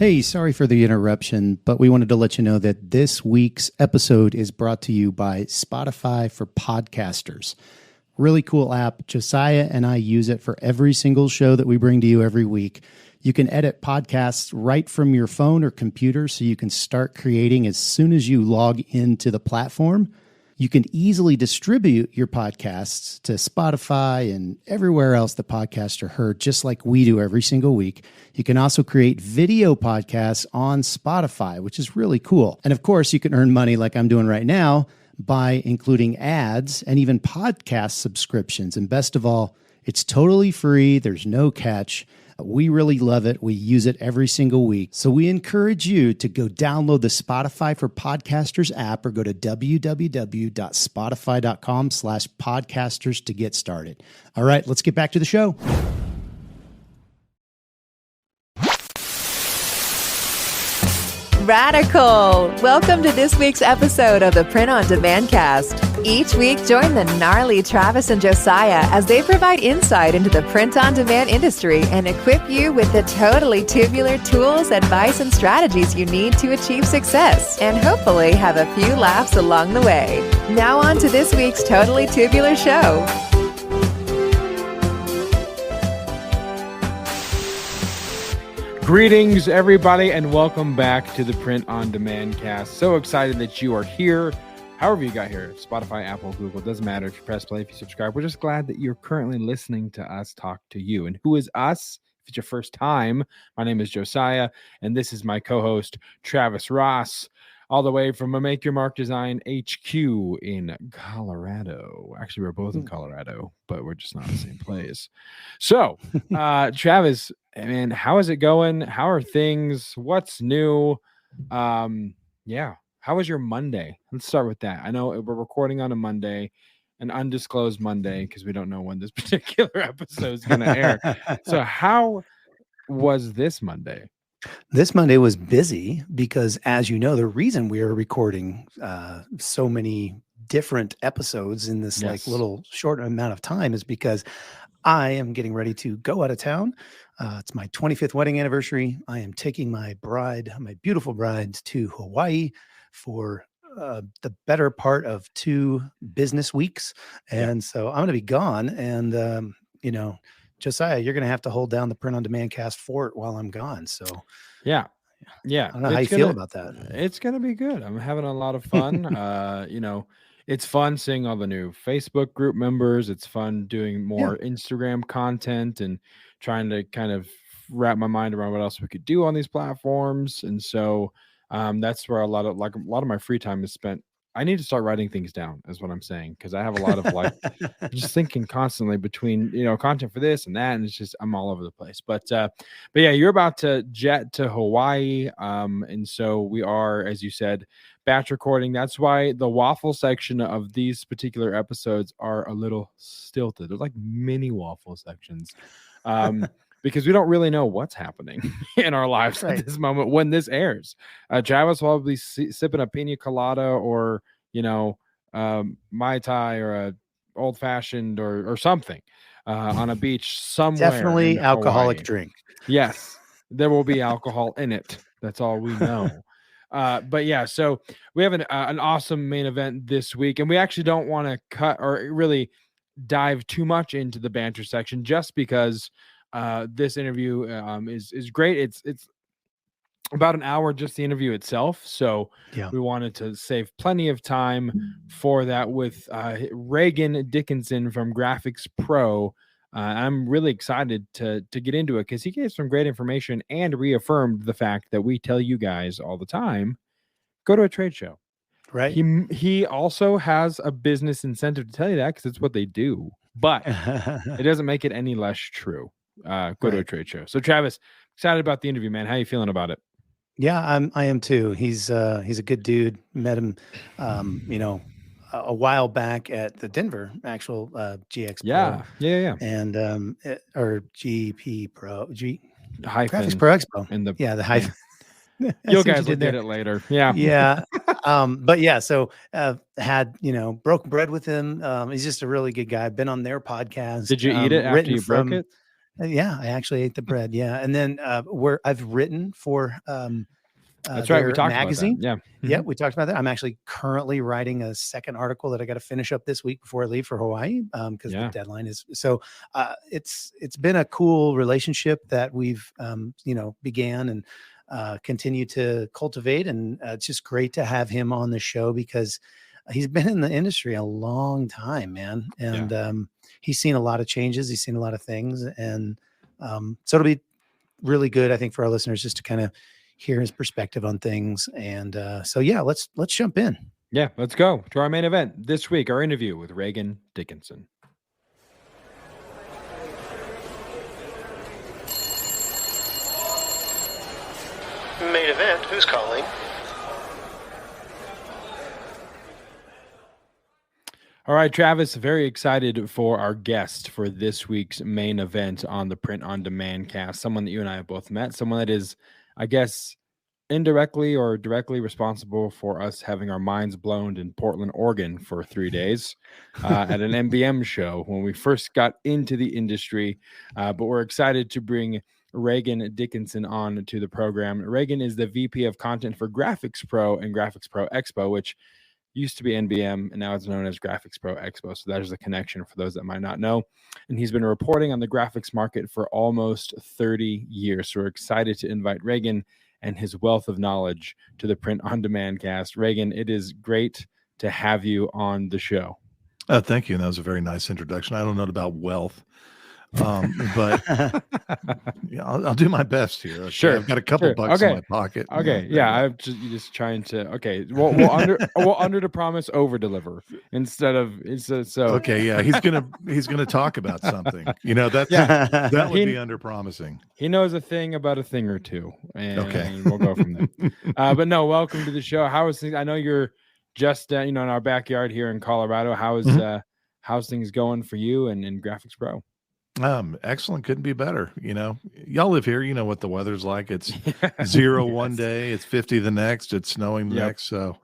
Hey, sorry for the interruption, but we wanted to let you know that this week's episode is brought to you by Spotify for Podcasters. Really cool app. Josiah and I use it for every single show that we bring to you every week. You can edit podcasts right from your phone or computer, so you can start creating as soon as you log into the platform. You can easily distribute your podcasts to Spotify and everywhere else the podcasts are heard, just like we do every single week. You can also create video podcasts on Spotify, which is really cool. And of course, you can earn money like I'm doing right now by including ads and even podcast subscriptions. And best of all, it's totally free. There's no catch. We really love it. We use it every single week. So we encourage you to go download the Spotify for Podcasters app or go to www.spotify.com/podcasters to get started. All right, let's get back to the show. Radical! Welcome to this week's episode of the Print on Demand Cast. Each week, join the gnarly Travis and Josiah as they provide insight into the print on demand industry and equip you with the totally tubular tools, advice, and strategies you need to achieve success and hopefully have a few laughs along the way. Now on to this week's Totally Tubular show. Greetings, everybody, and welcome back to the Print on Demand Cast. So excited that you are here. However you got here, Spotify, Apple, Google, doesn't matter if you press play, if you subscribe. We're just glad that you're currently listening to us talk to you. And who is us? If it's your first time, my name is Josiah, and this is my co-host, Travis Ross, all the way from a Make Your Mark Design HQ in Colorado. Actually, we're both in Colorado, but we're just not in the same place. So, Travis, man, how is it going? How are things? What's new? How was your Monday? Let's start with that. I know we're recording on a Monday, an undisclosed Monday, because we don't know when this particular episode is going to air. So how was this Monday? This Monday was busy because, as you know, the reason we are recording so many different episodes in this like little short amount of time is because I am getting ready to go out of town. It's my 25th wedding anniversary. I am taking my bride, my beautiful bride, to Hawaii for the better part of 2 business weeks. And so I'm going to be gone. And, Josiah, you're going to have to hold down the Print on Demand Cast fort while I'm gone. So, yeah. I don't know how you feel about that. It's going to be good. I'm having a lot of fun. It's fun seeing all the new Facebook group members. It's fun doing more Instagram content and trying to kind of wrap my mind around what else we could do on these platforms. And so that's where a lot of my free time is spent. I need to start writing things down, is what I'm saying, because I have a lot of just thinking constantly between content for this and that, and it's just I'm all over the place. But yeah, you're about to jet to Hawaii, and so we are, as you said, batch recording. That's why the waffle section of these particular episodes are a little stilted. They're like mini waffle sections. Because we don't really know what's happening in our lives at this moment when this airs. Travis will probably sipping a pina colada or, Mai Tai or a old fashioned or something on a beach somewhere. Definitely alcoholic drink. Yes, there will be alcohol in it. That's all we know. But yeah, so we have an awesome main event this week, and we actually don't want to cut or really dive too much into the banter section just because this interview is great. It's about an hour, just the interview itself. So we wanted to save plenty of time for that with Regan Dickinson from Graphics Pro. I'm really excited to get into it because he gave some great information and reaffirmed the fact that we tell you guys all the time, go to a trade show. Right. He also has a business incentive to tell you that because it's what they do, but it doesn't make it any less true. Go to a trade show. So Travis, excited about the interview, man. How you feeling about it? Yeah, I am too. He's a good dude. Met him, a while back at the Denver actual GX Pro. Yeah. And or GP Pro, Graphics Pro Expo. The hyphen. You guys will get it later. Yeah. But yeah, so had broke bread with him. He's just a really good guy. Been on their podcast. Did you eat it after you broke it? Yeah, I actually ate the bread. Yeah. And then I've written for That's right. We their talked about that. magazine. Yeah. Yeah, we talked about that. I'm actually currently writing a second article that I got to finish up this week before I leave for Hawaii, because the deadline is so. It's been a cool relationship that we've began and continue to cultivate, and it's just great to have him on the show because he's been in the industry a long time, man, and he's seen a lot of changes. He's seen a lot of things, and so it'll be really good, I think, for our listeners just to kind of hear his perspective on things. And so, yeah, let's jump in. Yeah, let's go to our main event this week, our interview with Regan Dickinson. Main event, who's calling? All right, Travis, very excited for our guest for this week's main event on the Print on Demand cast. Someone that you and I have both met, someone that is, I guess, indirectly or directly responsible for us having our minds blown in Portland, Oregon for 3 days at an MBM show when we first got into the industry. But we're excited to bring Regan Dickinson on to the program. Regan is the VP of content for Graphics Pro and Graphics Pro Expo, which used to be NBM, and now it's known as Graphics Pro Expo. So there's a connection for those that might not know. And he's been reporting on the graphics market for almost 30 years. So we're excited to invite Regan and his wealth of knowledge to the Print on Demand cast. Regan, it is great to have you on the show. Thank you. And that was a very nice introduction. I don't know about wealth, but yeah, I'll do my best here. Okay? Sure. I've got a couple bucks in my pocket. Okay. Yeah. I'm just trying to, okay. We'll under to promise, over deliver instead of, so. Okay. Yeah. He's going to talk about something, that would be under promising. He knows a thing about a thing or two, and okay, we'll go from there. But no, welcome to the show. How is things? I know you're just, in our backyard here in Colorado. How's things going for you and in Graphics Pro? Excellent. Couldn't be better. Y'all live here. You know what the weather's like. It's 0 one day, it's 50 the next, it's snowing the next. So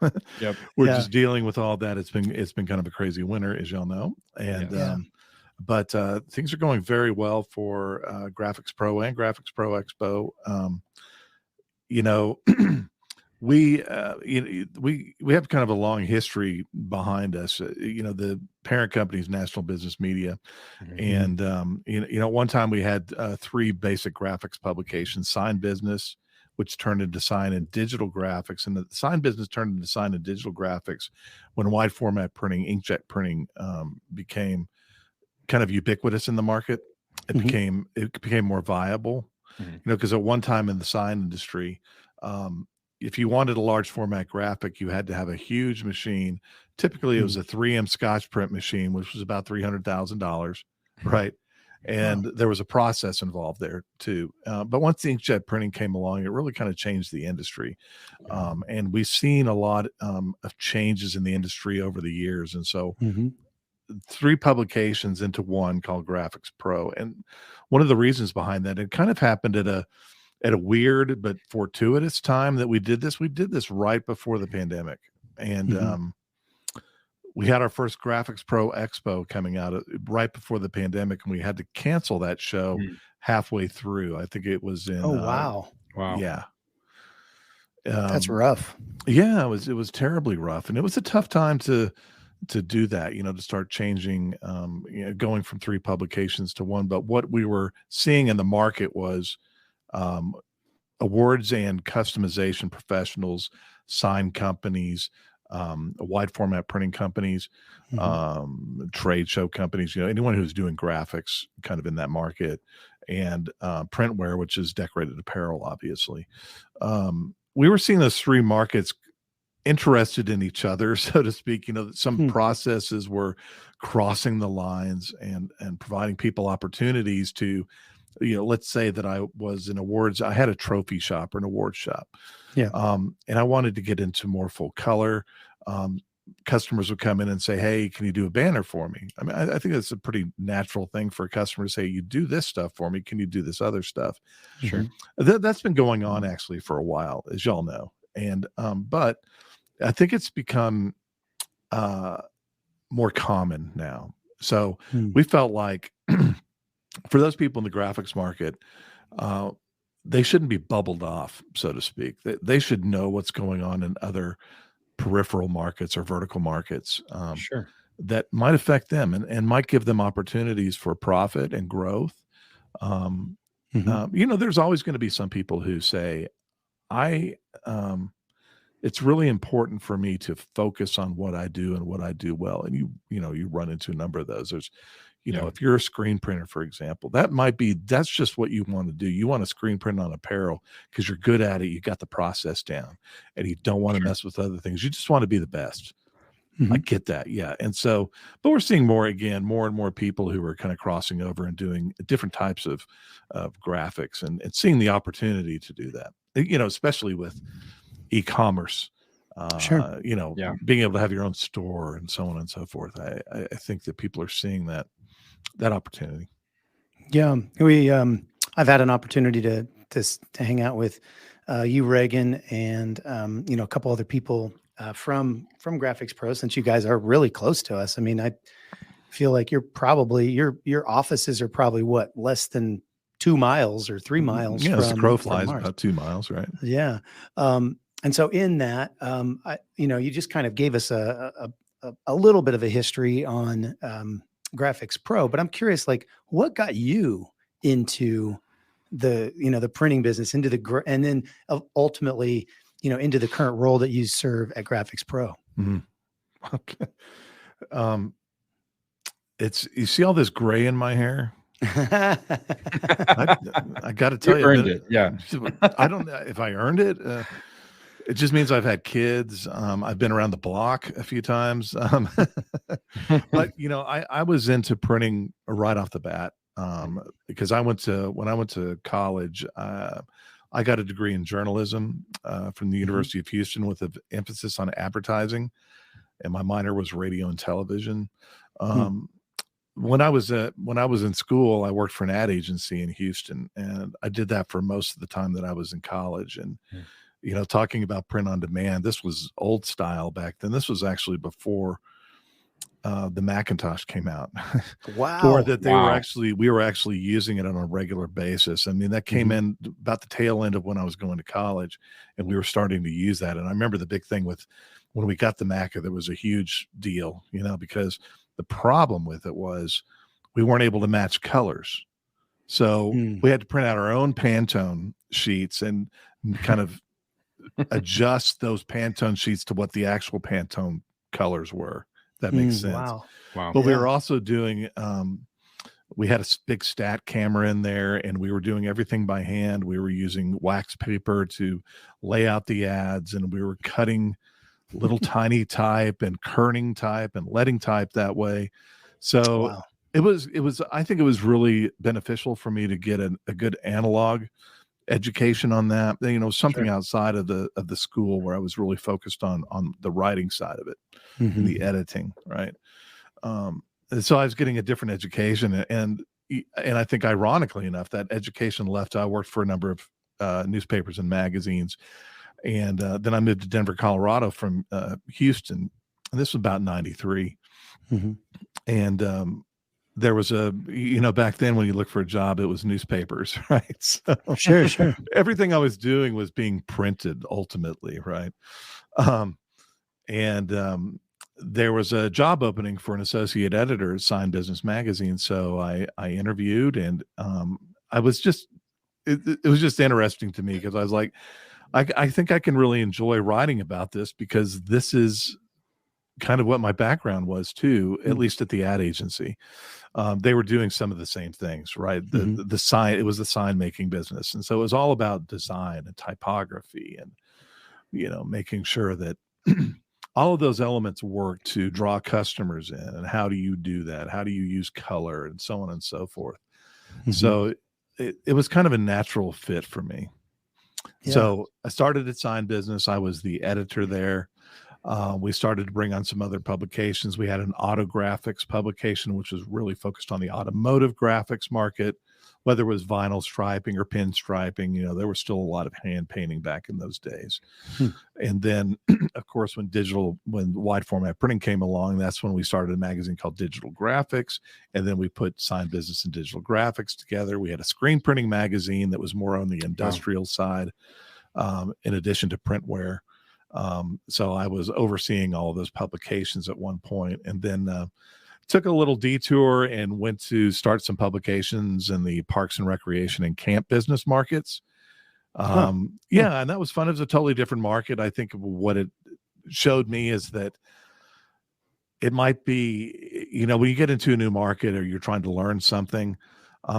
we're just dealing with all that. It's been kind of a crazy winter, as y'all know. And but things are going very well for Graphics Pro and Graphics Pro Expo. We have kind of a long history behind us. The parent company's National Business Media, and one time we had 3 basic graphics publications: Sign Business, which turned into Sign and Digital Graphics, and the Sign Business turned into Sign and Digital Graphics when wide format printing, inkjet printing, became kind of ubiquitous in the market. It became more viable, because at one time in the sign industry, if you wanted a large format graphic, you had to have a huge machine. Typically, it was a 3M Scotch print machine, which was about $300,000, right? And there was a process involved there too. But once the inkjet printing came along, it really kind of changed the industry. And we've seen a lot of changes in the industry over the years. And so 3 publications into one called Graphics Pro. And one of the reasons behind that, it kind of happened at a weird but fortuitous time that we did this right before the pandemic. And we had our first Graphics Pro Expo coming out right before the pandemic, and we had to cancel that show halfway through. I think it was in wow. Yeah. That's rough. Yeah, it was terribly rough, and it was a tough time to do that, to start changing, going from 3 publications to 1. But what we were seeing in the market was awards and customization professionals, sign companies, wide format printing companies, trade show companies, anyone who's doing graphics kind of in that market, and printwear, which is decorated apparel, obviously. We were seeing those 3 markets interested in each other, so to speak. Some processes were crossing the lines and providing people opportunities to, let's say that I was in awards. I had a trophy shop or an award shop. Yeah. And I wanted to get into more full color. Customers would come in and say, "Hey, can you do a banner for me?" I mean, I think that's a pretty natural thing for a customer to say, "You do this stuff for me. Can you do this other stuff?" Sure. That's been going on actually for a while, as y'all know. And, but I think it's become more common now. So we felt like for those people in the graphics market, they shouldn't be bubbled off, so to speak. They should know what's going on in other peripheral markets or vertical markets Sure. that might affect them and might give them opportunities for profit and growth. There's always going to be some people who say, it's really important for me to focus on what I do and what I do well. And you run into a number of those. There's, if you're a screen printer, for example, that's just what you want to do. You want to screen print on apparel because you're good at it. You got the process down and you don't want to mess with other things. You just want to be the best. I get that. Yeah. And so, but we're seeing more and more people who are kind of crossing over and doing different types of graphics and seeing the opportunity to do that, especially with e-commerce, being able to have your own store and so on and so forth. I think that people are seeing that opportunity. Yeah. I've had an opportunity to hang out with you, Regan, and, a couple other people from Graphics Pro, since you guys are really close to us. I mean, I feel like your offices are probably less than 2 miles or 3 miles. Yeah, the crow flies about 2 miles, right? Yeah. And so in that, you just kind of gave us a little bit of a history on Graphics Pro, but I'm curious, like, what got you into the printing business, and then ultimately, into the current role that you serve at Graphics Pro? Okay. You see all this gray in my hair? I got to tell you, earned it. Yeah. I don't know if I earned it. It just means I've had kids. I've been around the block a few times. But I was into printing right off the bat because when I went to college, I got a degree in journalism from the University of Houston with an emphasis on advertising, and my minor was radio and television. When I was in school, I worked for an ad agency in Houston, and I did that for most of the time that I was in college. And talking about print on demand, this was old style back then. This was actually before the Macintosh came out. Wow. Or that we were actually using it on a regular basis. I mean, that came in about the tail end of when I was going to college, and we were starting to use that. And I remember the big thing when we got the Mac, there was a huge deal, because the problem with it was we weren't able to match colors. So we had to print out our own Pantone sheets and kind of adjust those Pantone sheets to what the actual Pantone colors were. That makes sense. Wow. But we were also doing, we had a big stat camera in there, and we were doing everything by hand. We were using wax paper to lay out the ads, and we were cutting little tiny type and kerning type and leading type that way. So it was, I think it was really beneficial for me to get a good analog education on that, something outside of the school where I was really focused on the writing side of it, the editing, right? And so I was getting a different education, and I think ironically enough, that education left. I worked for a number of newspapers and magazines, and then I moved to Denver, Colorado from Houston, and this was about 93. And there was back then when you look for a job, it was newspapers, right? So Sure. Everything I was doing was being printed ultimately, right? There was a job opening for an associate editor at Sign Business Magazine. So I interviewed, and I was just, it was just interesting to me because I was like, I think I can really enjoy writing about this because this is kind of what my background was too, at least at the ad agency. They were doing some of the same things, right? The sign, it was the sign making business. And so it was all about design and typography and, making sure that all of those elements work to draw customers in. And how do you do that? How do you use color and so on and so forth? So it was kind of a natural fit for me. Yeah. So I started at Sign Business. I was the editor there. We started to bring on some other publications. We had an auto graphics publication, which was really focused on the automotive graphics market, whether it was vinyl striping or pin striping. There was still a lot of hand painting back in those days. And then, of course, when wide format printing came along, that's when we started a magazine called Digital Graphics. And then we put Sign Business and Digital Graphics together. We had a screen printing magazine that was more on the industrial side, in addition to printwear. So I was overseeing all of those publications at one point, and then took a little detour and went to start some publications in the parks and recreation and camp business markets. And that was fun. It was a totally different market. I think what it showed me is that it might be, when you get into a new market or you're trying to learn something,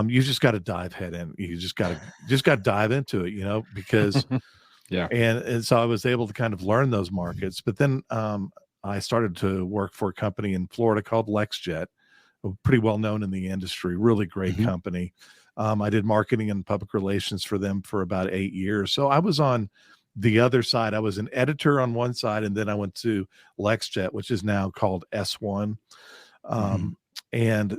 you just got to dive head in. You just got to dive into it, because yeah. And so I was able to kind of learn those markets. But then I started to work for a company in Florida called LexJet, pretty well known in the industry, really great company. I did marketing and public relations for them for about 8 years. So I was on the other side. I was an editor on one side, and then I went to LexJet, which is now called S1. And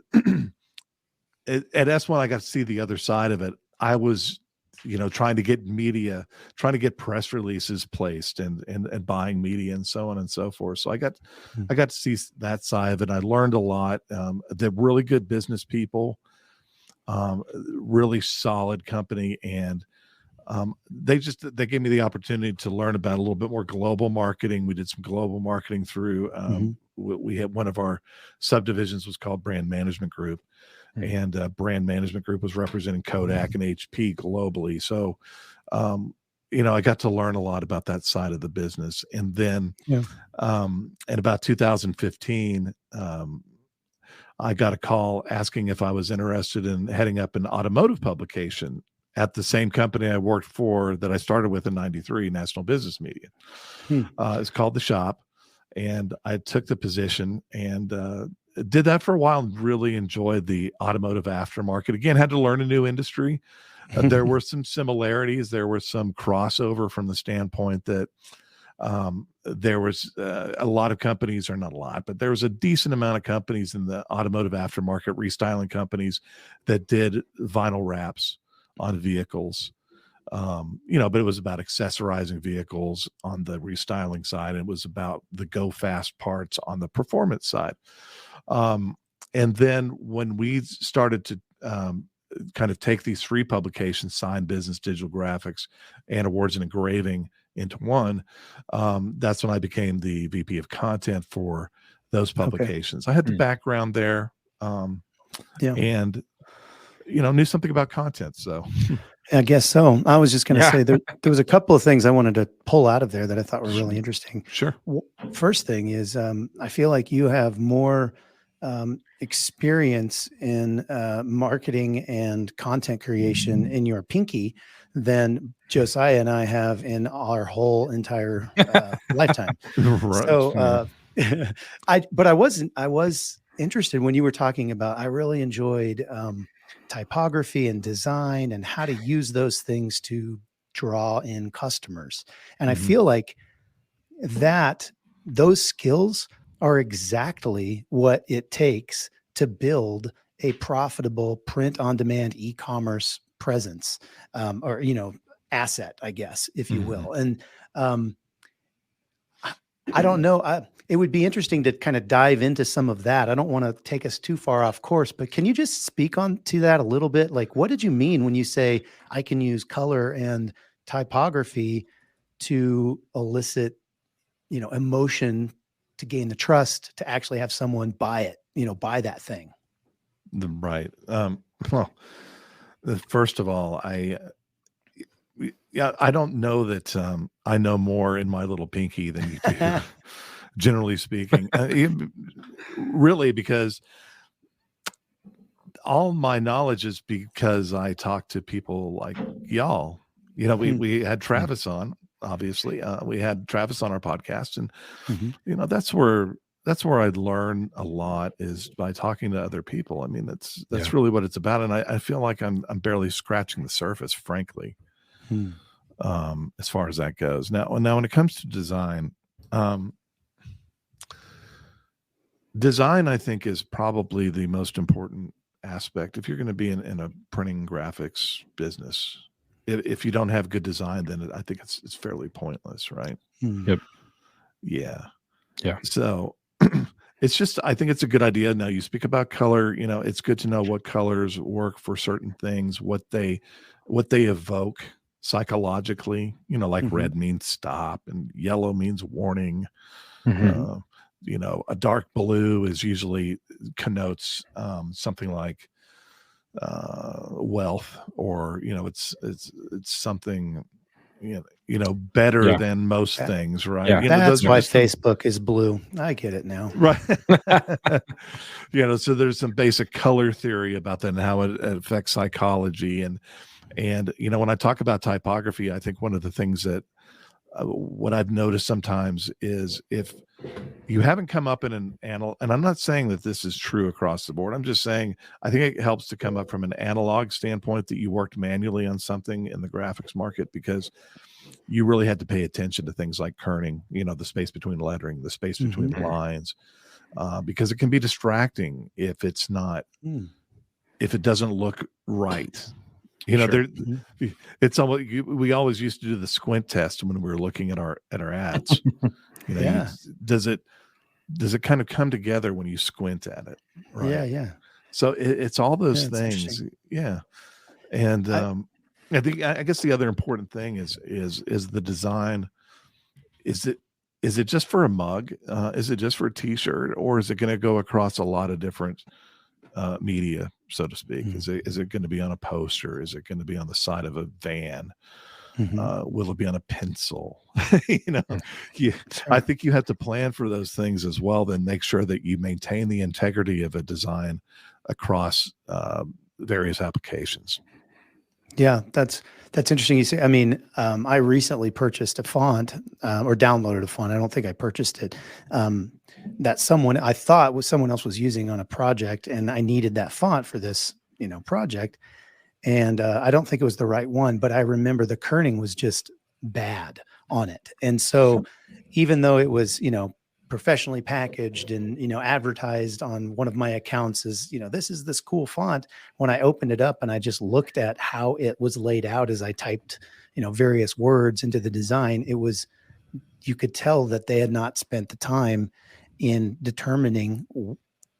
at S1, I got to see the other side of it. I was trying to get media, trying to get press releases placed and buying media and so on and so forth. So I got to see that side of it. I learned a lot. They're really good business people, really solid company. And they gave me the opportunity to learn about a little bit more global marketing. We did some global marketing through, we had one of our subdivisions was called Brand Management Group. And Brand Management Group was representing Kodak and HP globally. So, I got to learn a lot about that side of the business. And then in about 2015, I got a call asking if I was interested in heading up an automotive publication at the same company I worked for that I started with in 93, National Business Media. It's called The Shop. And I took the position and did that for a while and really enjoyed the automotive aftermarket. Again, had to learn a new industry. There were some similarities. There was some crossover from the standpoint that there was a lot of companies, or not a lot, but there was a decent amount of companies in the automotive aftermarket, restyling companies that did vinyl wraps on vehicles. But it was about accessorizing vehicles on the restyling side. And it was about the go fast parts on the performance side. And then when we started to kind of take these three publications, Sign Business, Digital Graphics, and Awards and Engraving into one, that's when I became the VP of content for those publications. I had the background there, and knew something about content. So I guess so. I was just going to say there was a couple of things I wanted to pull out of there that I thought were really interesting. Sure. First thing is, I feel like you have more experience in marketing and content creation in your pinky than Josiah and I have in our whole entire lifetime. Right. So, I was interested when you were talking about, I really enjoyed typography and design and how to use those things to draw in customers. And I feel like those skills are exactly what it takes to build a profitable print on demand e-commerce presence, or, asset, I guess, if you will. And I don't know. It would be interesting to kind of dive into some of that. I don't want to take us too far off course, but can you just speak on to that a little bit? Like, what did you mean when you say I can use color and typography to elicit, emotion, to gain the trust, to actually have someone buy it, buy that thing? Right. Well, first of all, I don't know that I know more in my little pinky than you do, generally speaking. Really, because all my knowledge is because I talk to people like y'all. We had Travis on, obviously. We had Travis on our podcast, and that's where I'd learn a lot, is by talking to other people. I mean, that's really what it's about. And I feel like I'm barely scratching the surface, frankly. As far as that goes. Now when it comes to design, design, I think, is probably the most important aspect. If you're going to be in a printing graphics business, if you don't have good design, then I think it's fairly pointless, right? Yep. Yeah. Yeah. So it's just, I think it's a good idea. Now you speak about color, it's good to know what colors work for certain things, what they evoke psychologically, like red means stop and yellow means warning. A dark blue is usually connotes something like wealth, or it's something better than most things, right? Yeah. That's why Facebook is blue. I get it now. Right. So there's some basic color theory about that and how it affects psychology. And when I talk about typography, I think one of the things that what I've noticed sometimes is if you haven't come up in an and I'm not saying that this is true across the board. I'm just saying I think it helps to come up from an analog standpoint, that you worked manually on something in the graphics market, because you really had to pay attention to things like kerning, the space between lettering, the space between lines, because it can be distracting if it's not, if it doesn't look right. It's almost, we always used to do the squint test when we were looking at our ads. Does it kind of come together when you squint at it? Right? Yeah. So it's all those things. Yeah. And I guess the other important thing is the design. Is it just for a mug? Is it just for a t-shirt, or is it going to go across a lot of different media, so to speak? Is it going to be on a poster? Is it going to be on the side of a van? Will it be on a pencil? I think you have to plan for those things as well, then make sure that you maintain the integrity of a design across various applications. Yeah, that's interesting. You say, I recently purchased a font or downloaded a font. I don't think I purchased it. That I thought someone else was using on a project, and I needed that font for this, project. And I don't think it was the right one, but I remember the kerning was just bad on it. And so even though it was, professionally packaged and, advertised on one of my accounts as, this is this cool font, when I opened it up and I just looked at how it was laid out as I typed, various words into the design, you could tell that they had not spent the time in determining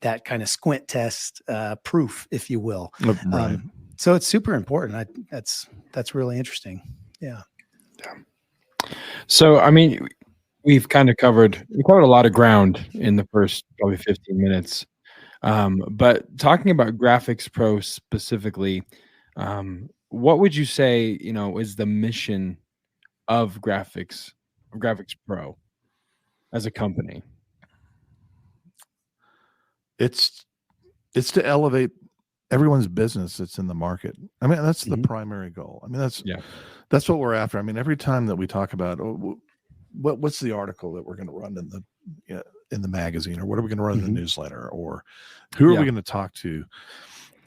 that kind of squint test proof, if you will. Right. So it's super important. That's really interesting. Yeah. So, we've covered a lot of ground in the first probably 15 minutes. But talking about Graphics Pro specifically, what would you say, is the mission of Graphics Pro as a company? It's to elevate everyone's business that's in the market. That's the primary goal. That's what we're after. Every time that we talk about what's the article that we're going to run in the magazine, or what are we going to run in the newsletter, or who are we going to talk to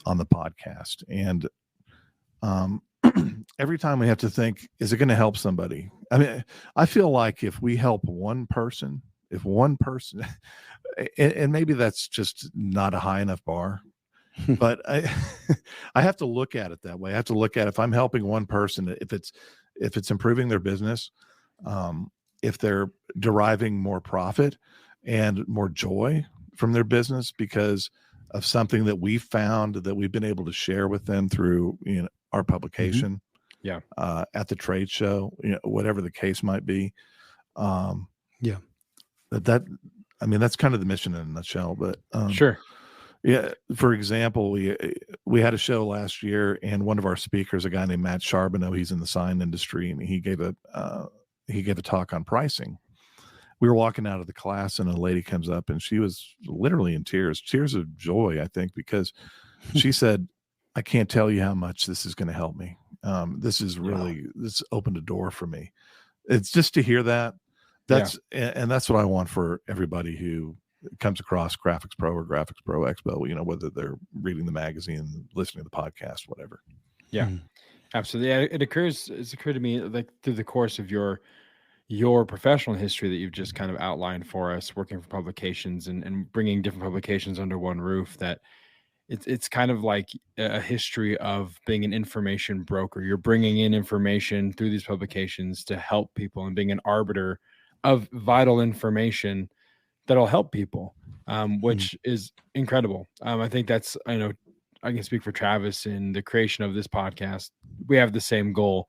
on the podcast? And every time we have to think, is it going to help somebody? I feel like if we help one person, and maybe that's just not a high enough bar, but I have to look at it that way. I have to look at, if I'm helping one person, if it's improving their business, if they're deriving more profit and more joy from their business because of something that we found that we've been able to share with them through our publication, at the trade show, whatever the case might be. That's kind of the mission in a nutshell. But sure. Yeah. For example, we had a show last year, and one of our speakers, a guy named Matt Charbonneau, he's in the sign industry, and he gave a talk on pricing. We were walking out of the class, and a lady comes up, and she was literally in tears of joy, I think, because she said, "I can't tell you how much this is going to help me. This is really, this opened a door for me." It's just to hear that. And that's what I want for everybody who comes across Graphics Pro or Graphics Pro Expo, whether they're reading the magazine, listening to the podcast, whatever. Yeah, absolutely. Yeah, it's occurred to me, like, through the course of your professional history that you've just kind of outlined for us, working for publications and bringing different publications under one roof, that it's kind of like a history of being an information broker. You're bringing in information through these publications to help people and being an arbiter of vital information that'll help people, which is incredible. I think that's, I know I can speak for Travis in the creation of this podcast. We have the same goal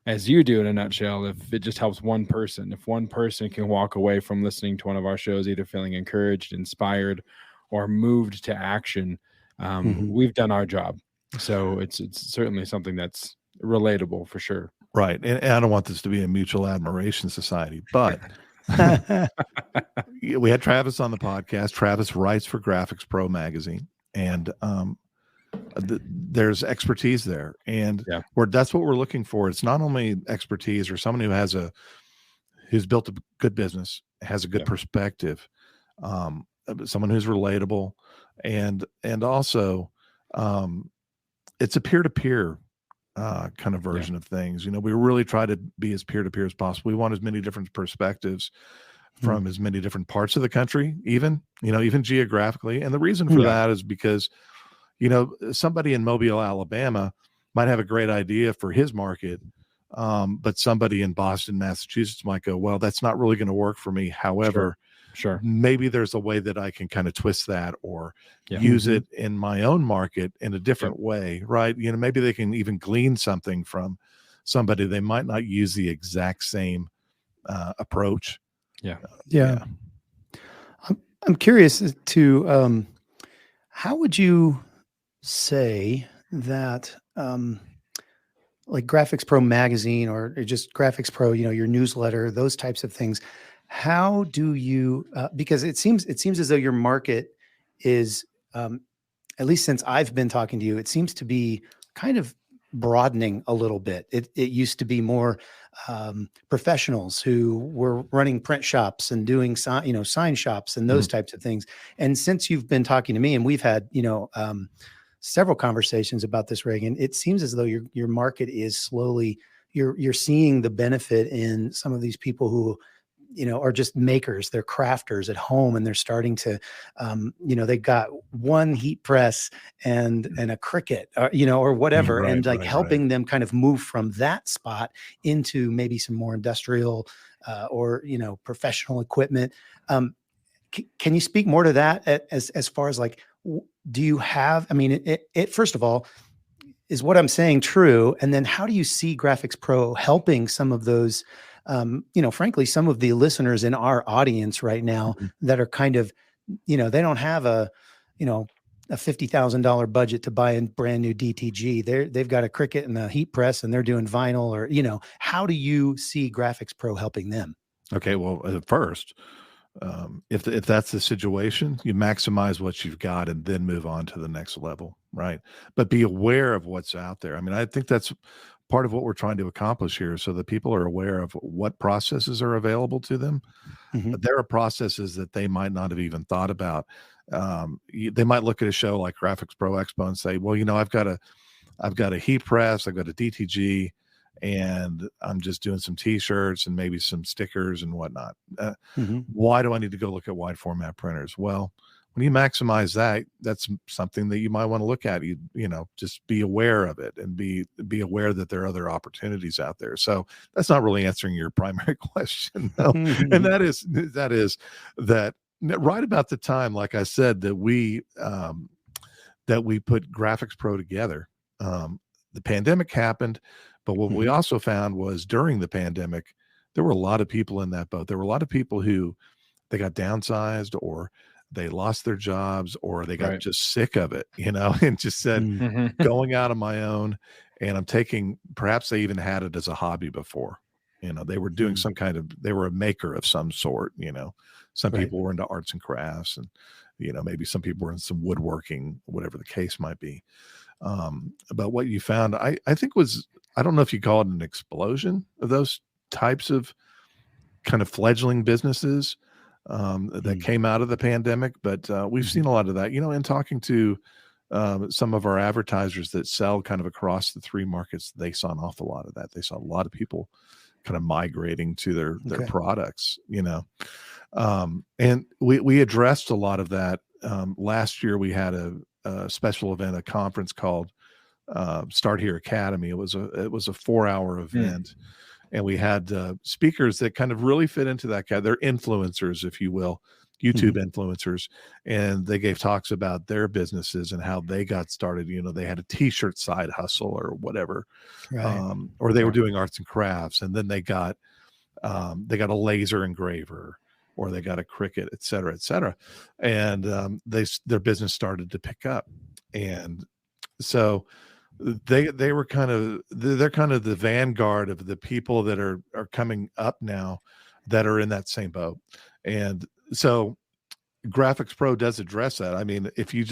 as you do in a nutshell. If it just helps one person, if one person can walk away from listening to one of our shows, either feeling encouraged, inspired, or moved to action, we've done our job. So it's certainly something that's relatable for sure. Right. And I don't want this to be a mutual admiration society, but we had Travis on the podcast. Travis writes for Graphics Pro magazine, and there's expertise there, and that's what we're looking for. It's not only expertise or someone who's built a good business, has a good perspective, someone who's relatable, and also it's a peer-to-peer kind of version of things. We really try to be as peer-to-peer as possible. We want as many different perspectives from as many different parts of the country, even geographically. And the reason for that is because somebody in Mobile, Alabama might have a great idea for his market, but somebody in Boston, Massachusetts might go, well, that's not really going to work for me. However, sure, maybe there's a way that I can kind of twist that or use it in my own market in a different way, right? Maybe they can even glean something from somebody. They might not use the exact same approach. I'm curious to how would you say that like Graphics Pro magazine or just Graphics Pro, your newsletter, those types of things, how do you because it seems as though your market is at least since I've been talking to you, it seems to be kind of broadening a little bit. It used to be more professionals who were running print shops and doing sign shops and those types of things. And since you've been talking to me and we've had several conversations about this, Regan, it seems as though your market is slowly you're seeing the benefit in some of these people who are just makers, they're crafters at home, and they're starting to, they've got one heat press and a Cricut, or whatever, and helping them kind of move from that spot into maybe some more industrial or professional equipment. Can you speak more to that as far as like, do you have? I mean, it first of all, is what I'm saying true? And then how do you see Graphics Pro helping some of those? Frankly, some of the listeners in our audience right now that are kind of, they don't have a $50,000 budget to buy a brand new DTG. They've got a Cricut and a heat press and they're doing vinyl or, how do you see Graphics Pro helping them? Okay. Well, at first, if that's the situation, you maximize what you've got and then move on to the next level. Right. But be aware of what's out there. I mean, I think that's part of what we're trying to accomplish here, so that people are aware of what processes are available to them. But there are processes that they might not have even thought about. They might look at a show like Graphics Pro Expo and say, well, I've got a heat press, I've got a DTG, and I'm just doing some t-shirts and maybe some stickers and whatnot. Why do I need to go look at wide format printers? Well, when you maximize that, that's something that you might want to look at. Just be aware of it and be aware that there are other opportunities out there. So that's not really answering your primary question, though. And that is that right about the time, like I said, that we put Graphics Pro together, the pandemic happened. But what we also found was during the pandemic, there were a lot of people in that boat. There were a lot of people who they got downsized, or they lost their jobs, or they got just sick of it, and just said, going out on my own. And I'm taking, perhaps they even had it as a hobby before, they were doing they were a maker of some sort, some people were into arts and crafts, and, maybe some people were in some woodworking, whatever the case might be. But what you found, I think was, I don't know if you call it an explosion of those types of kind of fledgling businesses that came out of the pandemic, but we've seen a lot of that, in talking to some of our advertisers that sell kind of across the three markets. They saw an awful lot of that. They saw a lot of people kind of migrating to their products, and we addressed a lot of that. Last year we had a special event, a conference called Start Here Academy. It was a 4-hour event, and we had speakers that kind of really fit into that guy. They're influencers, if you will, YouTube influencers, and they gave talks about their businesses and how they got started. They had a t-shirt side hustle or whatever, Right. or they were doing arts and crafts, and then they got a laser engraver, or they got a Cricut, et cetera, and their business started to pick up, and so they were they're kind of the vanguard of the people that are coming up now that are in that same boat. And so Graphics Pro does address that. I mean, if you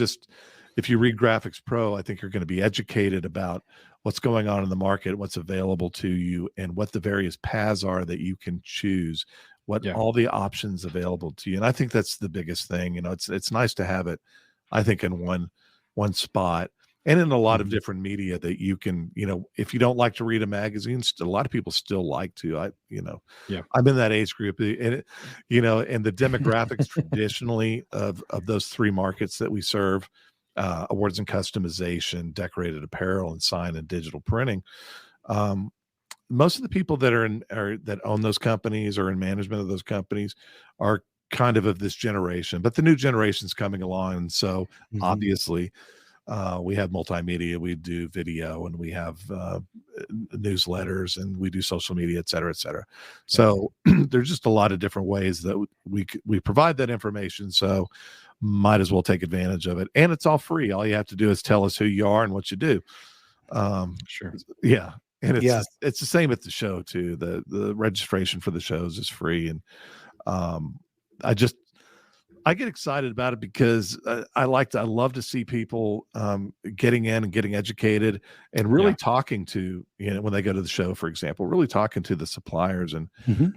read Graphics Pro, I think you're going to be educated about what's going on in the market, what's available to you, and what the various paths are that you can choose, all the options available to you. And I think that's the biggest thing. It's nice to have it, I think, in one spot. And in a lot of different media that you can, if you don't like to read a magazine, a lot of people still like to. I'm in that age group, and and the demographics traditionally of those three markets that we serve, awards and customization, decorated apparel, and sign and digital printing. Most of the people that that own those companies or in management of those companies are kind of this generation, but the new generation's coming along, and so obviously. We have multimedia, we do video, and we have newsletters, and we do social media, et cetera, et cetera. So there's just a lot of different ways that we provide that information. So might as well take advantage of it. And it's all free. All you have to do is tell us who you are and what you do. Sure. Yeah. And it's the same at the show too. The registration for the shows is free. And I get excited about it because I love to see people getting in and getting educated and really talking to, when they go to the show, for example, really talking to the suppliers and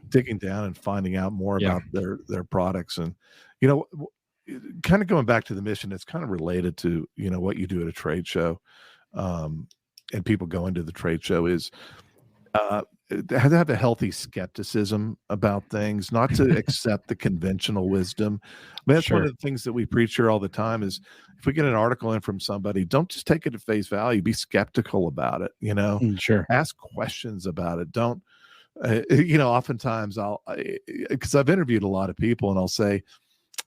digging down and finding out more about their products. And, kind of going back to the mission, it's kind of related to, what you do at a trade show, and people going to the trade show is have a healthy skepticism about things, not to accept the conventional wisdom. I mean, that's one of the things that we preach here all the time is if we get an article in from somebody, don't just take it at face value, be skeptical about it, ask questions about it. Don't, oftentimes because I've interviewed a lot of people and I'll say,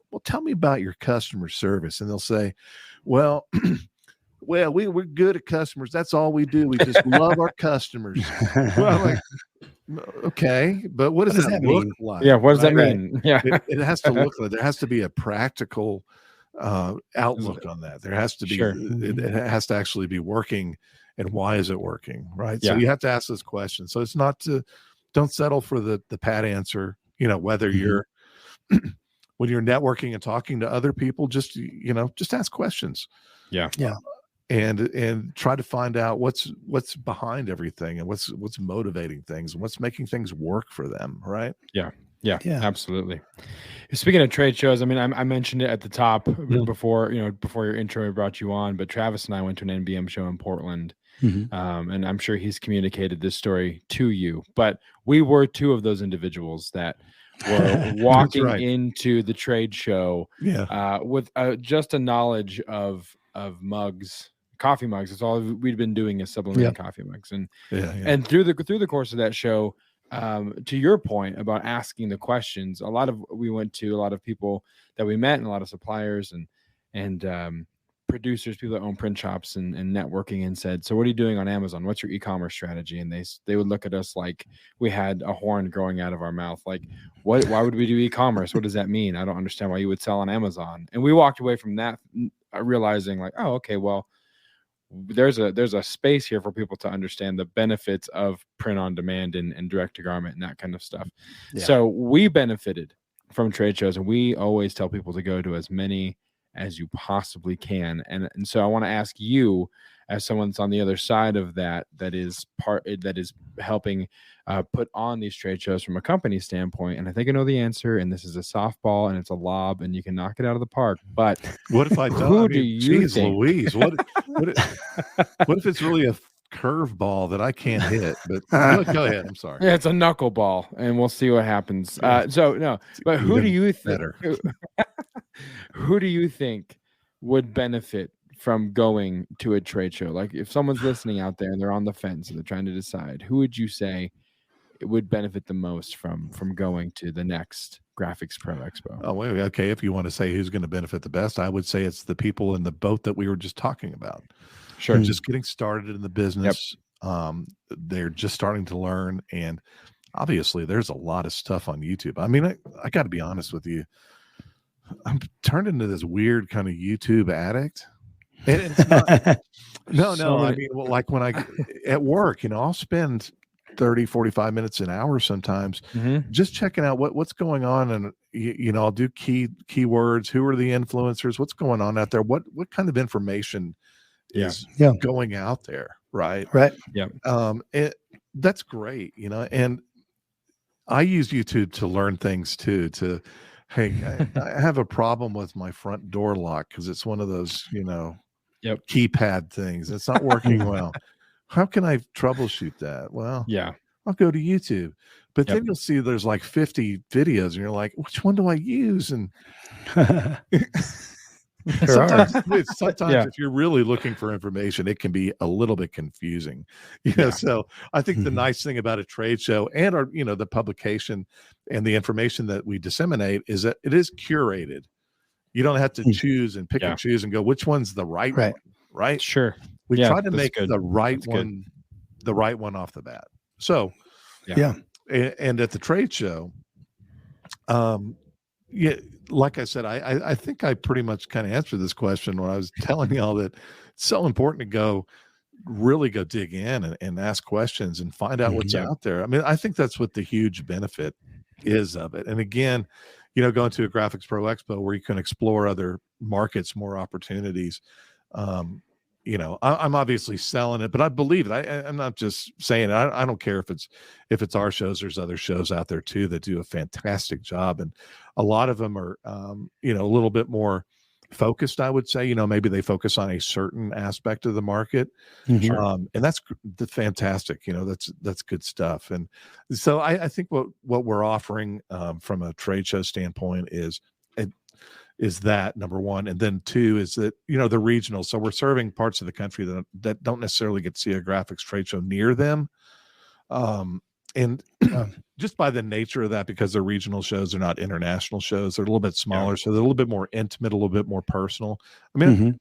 well, tell me about your customer service. And they'll say, well, we're good at customers. That's all we do. We just love our customers. Well, I'm like, okay, but what does that look like? Yeah, what does that mean? Yeah, it has to look like there has to be a practical outlook on that. There has to be it has to actually be working, and why is it working? Right. So you have to ask those questions. So it's not don't settle for the pat answer. Whether you're when you're networking and talking to other people, just ask questions. Yeah. And try to find out what's behind everything and what's motivating things and what's making things work for them, right? Yeah, absolutely. Speaking of trade shows, I mean, I mentioned it at the top before your intro brought you on, but Travis and I went to an NBM show in Portland, and I'm sure he's communicated this story to you, but we were two of those individuals that were walking into the trade show with just a knowledge of mugs, coffee mugs. That's all we'd been doing is sublimating coffee mugs. And and through the course of that show, to your point about asking the questions, we went to a lot of people that we met and a lot of suppliers and producers, people that own print shops and networking, and said, so what are you doing on Amazon? What's your e-commerce strategy? And they would look at us like we had a horn growing out of our mouth. Like, why would we do e-commerce? What does that mean? I don't understand why you would sell on Amazon. And we walked away from that realizing like, oh, okay, well, there's a space here for people to understand the benefits of print on demand and direct to garment and that kind of stuff. So we benefited from trade shows, and we always tell people to go to as many as you possibly can. And so I want to ask you, as someone that's on the other side of that is helping put on these trade shows from a company standpoint. And I think I know the answer, and this is a softball and it's a lob and you can knock it out of the park. But what if I don't? Who do you think? Louise, what if it's really a curveball that I can't hit? But go ahead. I'm sorry. Yeah, it's a knuckleball, and we'll see what happens. But who do you think? Who do you think would benefit from going to a trade show? Like if someone's listening out there and they're on the fence and they're trying to decide, who would you say it would benefit the most from going to the next Graphics Pro Expo? Oh, wait, okay. If you want to say who's going to benefit the best, I would say it's the people in the boat that we were just talking about. Sure. Just getting started in the business. They're just starting to learn. And obviously there's a lot of stuff on YouTube. I mean, I got to be honest with you. I'm turned into this weird kind of YouTube addict. And it's not, no. I mean, like when I at work, I'll spend 30, 45 minutes, an hour sometimes just checking out what's going on. And, I'll do keywords. Who are the influencers? What's going on out there? What kind of information is going out there? Right. Yeah. That's great. And I use YouTube to learn things too, hey, I have a problem with my front door lock because it's one of those, keypad things. It's not working well. How can I troubleshoot that? Well, I'll go to YouTube. But then you'll see there's like 50 videos and you're like, which one do I use? And sometimes if you're really looking for information, it can be a little bit confusing. So I think the nice thing about a trade show and our, the publication and the information that we disseminate is that it is curated. You don't have to choose and pick and choose and go, which one's the right one, right? Sure. We try to make the right one, the right one off the bat. So, and at the trade show, like I said, I think I pretty much kind of answered this question when I was telling y'all that it's so important to really go dig in and ask questions and find out what's out there. I mean, I think that's what the huge benefit is of it. And again, going to a Graphics Pro Expo where you can explore other markets, more opportunities. I'm obviously selling it, but I believe it. I'm not just saying it. I don't care if it's our shows. There's other shows out there too that do a fantastic job, and a lot of them are, a little bit more focused. I would say, maybe they focus on a certain aspect of the market, and that's fantastic. That's good stuff. And so I think what we're offering from a trade show standpoint is that number one, and then two is that the regional. So we're serving parts of the country that don't necessarily get to see a graphics trade show near them, and just by the nature of that, because they're regional shows, they're not international shows. They're a little bit smaller, so they're a little bit more intimate, a little bit more personal. I mean,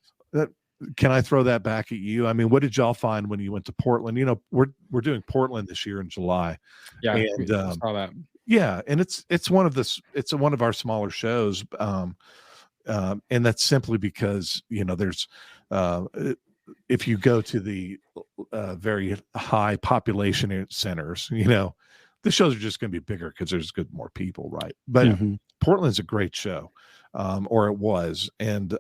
can I throw that back at you? I mean, what did y'all find when you went to Portland? We're doing Portland this year in July. Yeah, and I saw that. Yeah, and it's one of our smaller shows. And that's simply because there's if you go to the very high population centers, the shows are just going to be bigger because there's more people, right? But Portland's a great show, or it was. And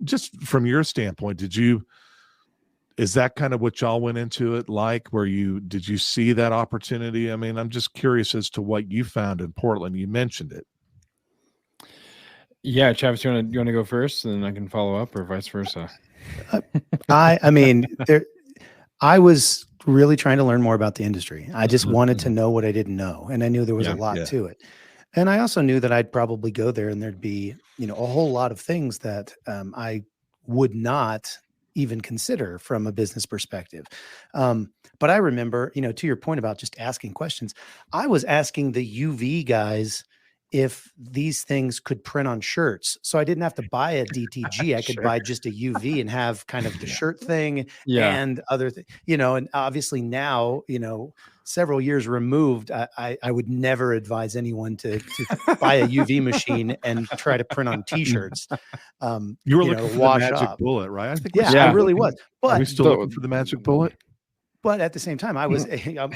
just from your standpoint, is that kind of what y'all went into it like? Did you see that opportunity? I mean, I'm just curious as to what you found in Portland. You mentioned it. Yeah, Travis, you want to go first, and then I can follow up, or vice versa. I was really trying to learn more about the industry. I just wanted to know what I didn't know, and I knew there was a lot to it. And I also knew that I'd probably go there, and there'd be a whole lot of things that I would not even consider from a business perspective. But I remember, to your point about just asking questions, I was asking the UV guys if these things could print on shirts. So I didn't have to buy a DTG. I could buy just a UV and have kind of the shirt thing and other things, and obviously now, several years removed, I would never advise anyone to buy a UV machine and try to print on t-shirts. You were looking for the magic bullet, right? I think I really was. But are we still looking for the magic bullet? But at the same time, I'm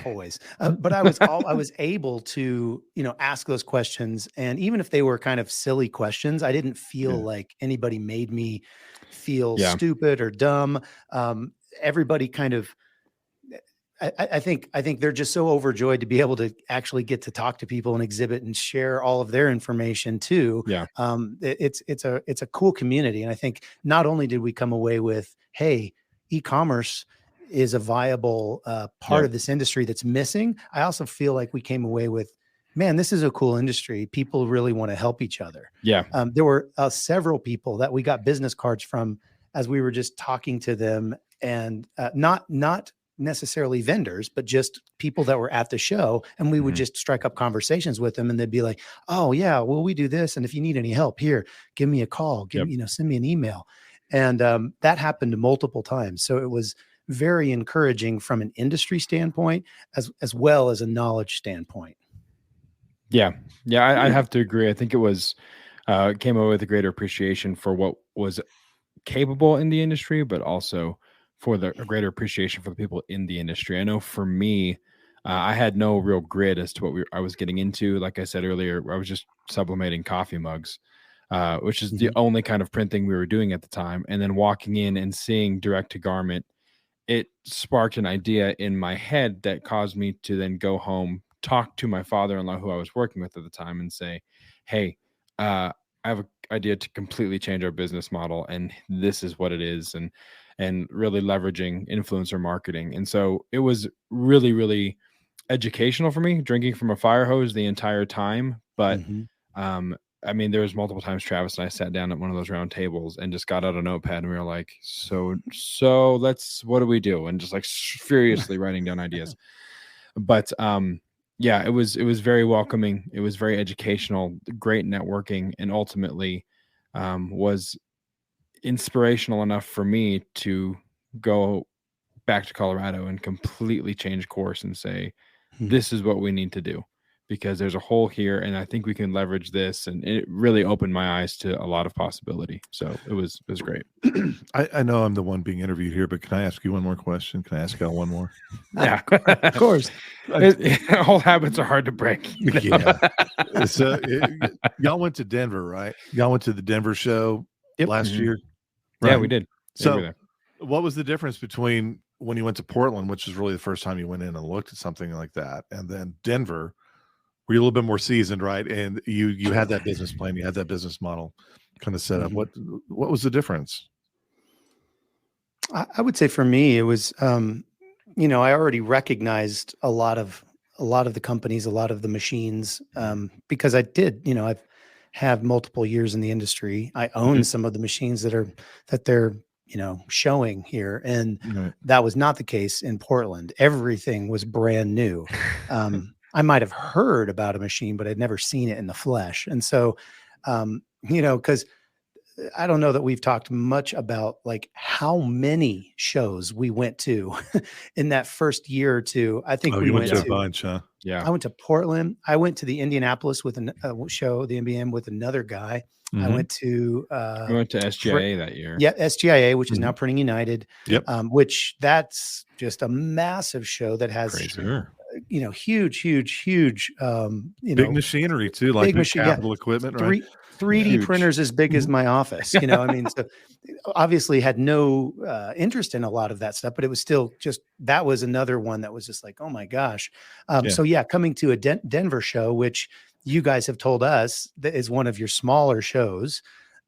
always, but I was able to, ask those questions. And even if they were kind of silly questions, I didn't feel like anybody made me feel stupid or dumb. Everybody kind of, I think they're just so overjoyed to be able to actually get to talk to people and exhibit and share all of their information too. Yeah. It's a cool community. And I think not only did we come away with, hey, e-commerce is a viable part of this industry that's missing, I also feel like we came away with, man, this is a cool industry. People really want to help each other. Yeah. There were several people that we got business cards from as we were just talking to them, and not necessarily vendors, but just people that were at the show. And we would just strike up conversations with them, and they'd be like, oh yeah, well, we do this. And if you need any help here, give me a call, send me an email. And that happened multiple times. So it was very encouraging from an industry standpoint, as well as a knowledge standpoint. Yeah. I have to agree. I think it was, came away with a greater appreciation for what was capable in the industry, but also for a greater appreciation for the people in the industry. I know for me, I had no real grid as to what I was getting into. Like I said earlier, I was just sublimating coffee mugs, which is the only kind of printing we were doing at the time. And then walking in and seeing direct to garment, it sparked an idea in my head that caused me to then go home, talk to my father-in-law, who I was working with at the time, and say, hey, I have an idea to completely change our business model, and this is what it is. And really leveraging influencer marketing. And so it was really, really educational for me, drinking from a fire hose the entire time. But I mean, there was multiple times Travis and I sat down at one of those round tables and just got out a notepad, and we were like, so what do we do? And just like furiously writing down ideas. But yeah, it was very welcoming. It was very educational, great networking, and ultimately was inspirational enough for me to go back to Colorado and completely change course and say, this is what we need to do, because there's a hole here and I think we can leverage this. And it really opened my eyes to a lot of possibility. So it was great. I know I'm the one being interviewed here, but can I ask you one more question? Can I ask y'all one more? Yeah, of course. Old habits are hard to break. Yeah. So y'all went to Denver, right? Y'all went to the Denver show last year. Right? Yeah, we did. So what was the difference between when you went to Portland, which is really the first time you went in and looked at something like that, and then Denver, were you a little bit more seasoned, right? And you had that business plan, you had that business model kind of set up. What was the difference? I would say for me, it was, I already recognized a lot of the companies, a lot of the machines, because I did, I've have multiple years in the industry. I own some of the machines that they're showing here, and that was not the case in Portland. Everything was brand new. I might have heard about a machine, but I'd never seen it in the flesh. And so, because I don't know that we've talked much about like how many shows we went to in that first year or two. I think we went to a bunch, huh? Yeah. I went to Portland. I went to the Indianapolis with a show, the NBM, with another guy. I went to SGIA that year. Yeah, SGIA, which is now Printing United. Yep. Which that's just a massive show that has huge, big machinery too, like big capital equipment, right? 3D printers as big as my office, I mean, so obviously had no interest in a lot of that stuff, but it was still just, that was another one that was just like, oh my gosh. So yeah, coming to a Denver show, which you guys have told us that is one of your smaller shows,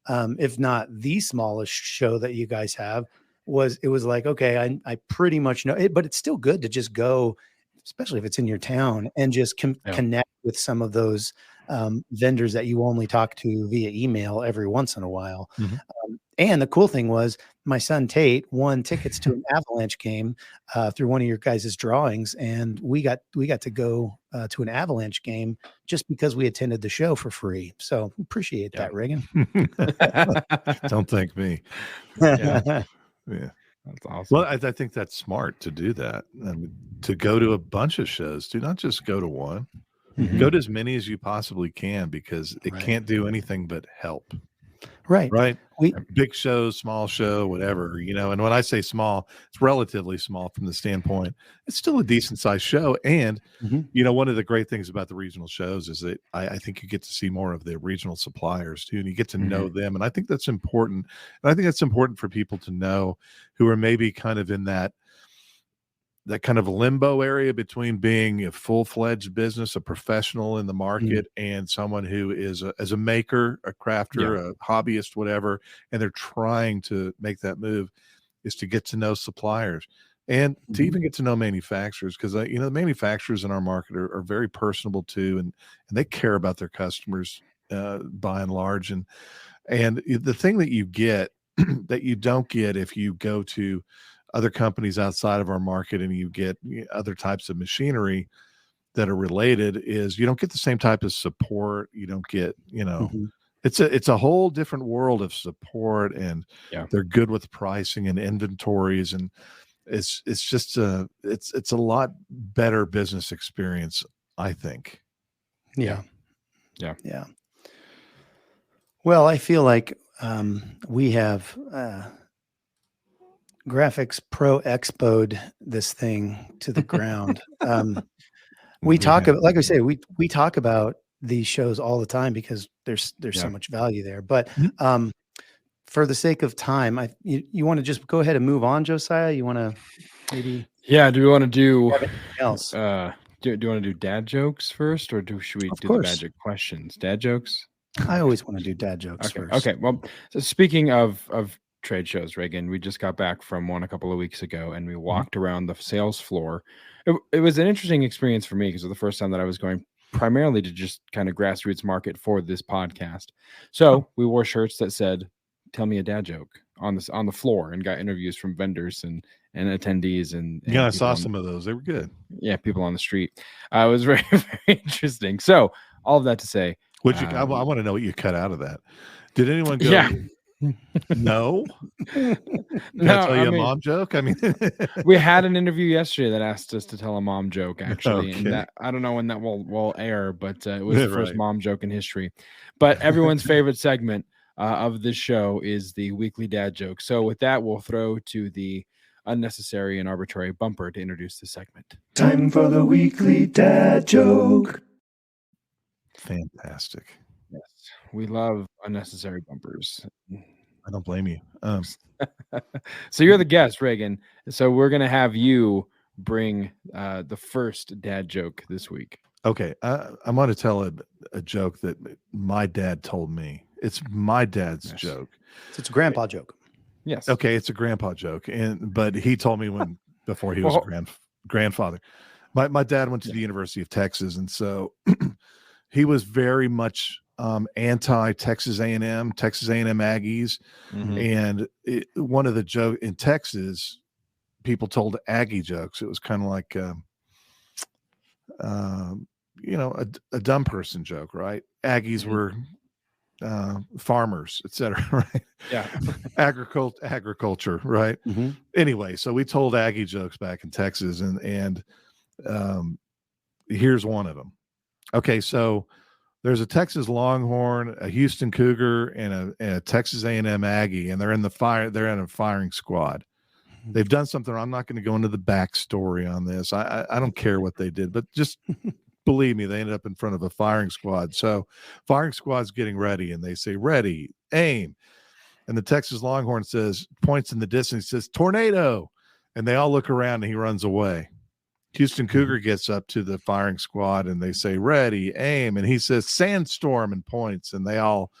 if not the smallest show that you guys have, it was like, okay, I pretty much know it, but it's still good to just go, especially if it's in your town, and just connect with some of those vendors that you only talk to via email every once in a while. And the cool thing was my son Tate won tickets to an Avalanche game through one of your guys' drawings, and we got to go to an Avalanche game just because we attended the show for free. So appreciate that, Regan. Don't thank me. Yeah. That's awesome. Well, I think that's smart to do that. I mean, to go to a bunch of shows, do not just go to one. Go to as many as you possibly can, because it can't do anything but help. Right. Big show, small show, whatever, and when I say small, it's relatively small from the standpoint, it's still a decent sized show. And, one of the great things about the regional shows is that I think you get to see more of the regional suppliers too, and you get to know them. And I think that's important. And I think that's important for people to know who are maybe kind of in that kind of limbo area between being a full-fledged business, a professional in the market, and someone who is as a maker, a crafter, a hobbyist, whatever, and they're trying to make that move, is to get to know suppliers and to even get to know manufacturers, because the manufacturers in our market are very personable too, and they care about their customers by and large. And the thing that you get that you don't get if you go to other companies outside of our market and you get other types of machinery that are related is you don't get the same type of support. You don't get, it's a whole different world of support, and they're good with pricing and inventories, and it's just it's a lot better business experience, I think. Yeah. Well, I feel like we have Graphics Pro Expo'd this thing to the ground. We talk about, like I say, we talk about these shows all the time because there's so much value there. But for the sake of time, you want to just go ahead and move on, Josiah? You want to maybe? Yeah. Do we want to do anything else? Do you want to do dad jokes first, or should we do the magic questions? Dad jokes. I always want to do dad jokes first. Okay. Well, so speaking of trade shows, Regan, we just got back from one a couple of weeks ago, and we walked around the sales floor. It was an interesting experience for me because it was the first time that I was going primarily to just kind of grassroots market for this podcast. So we wore shirts that said, "Tell me a dad joke" on the floor, and got interviews from vendors and attendees. And I saw some of those. They were good. Yeah, people on the street. It was very, very interesting. So all of that to say, I want to know what you cut out of that. Did anyone go? Yeah. No. Can I tell you a mom joke? I mean, we had an interview yesterday that asked us to tell a mom joke, actually, and that I don't know when that will air, but it was the first mom joke in history. But everyone's favorite segment of this show is the weekly dad joke. So with that, we'll throw to the unnecessary and arbitrary bumper to introduce the segment. Time for the weekly dad joke. Fantastic. Yes, we love unnecessary bumpers. I don't blame you. So you're the guest, Regan. So we're going to have you bring the first dad joke this week. Okay. I'm going to tell a joke that my dad told me. It's my dad's joke. So it's a grandpa joke. Yes. Okay. It's a grandpa joke. But he told me before he was a grandfather. My dad went to the University of Texas. And so he was very much anti Texas A&M Aggies. And one of the joke in Texas, people told Aggie jokes. It was kind of like, a dumb person joke, right? Aggies were farmers, etc. Right? Yeah. Agriculture, right? Anyway, so we told Aggie jokes back in Texas, and here's one of them. Okay, so there's a Texas Longhorn, a Houston Cougar, and a Texas A&M Aggie, and they're in a firing squad. They've done something. I'm not going to go into the backstory on this. I don't care what they did, but just believe me, they ended up in front of a firing squad. So firing squad's getting ready, and they say, "Ready, aim." And the Texas Longhorn points in the distance, says, "Tornado." And they all look around, and he runs away. Houston Cougar gets up to the firing squad, and they say, "Ready, aim." And he says, "Sandstorm," and points, and they all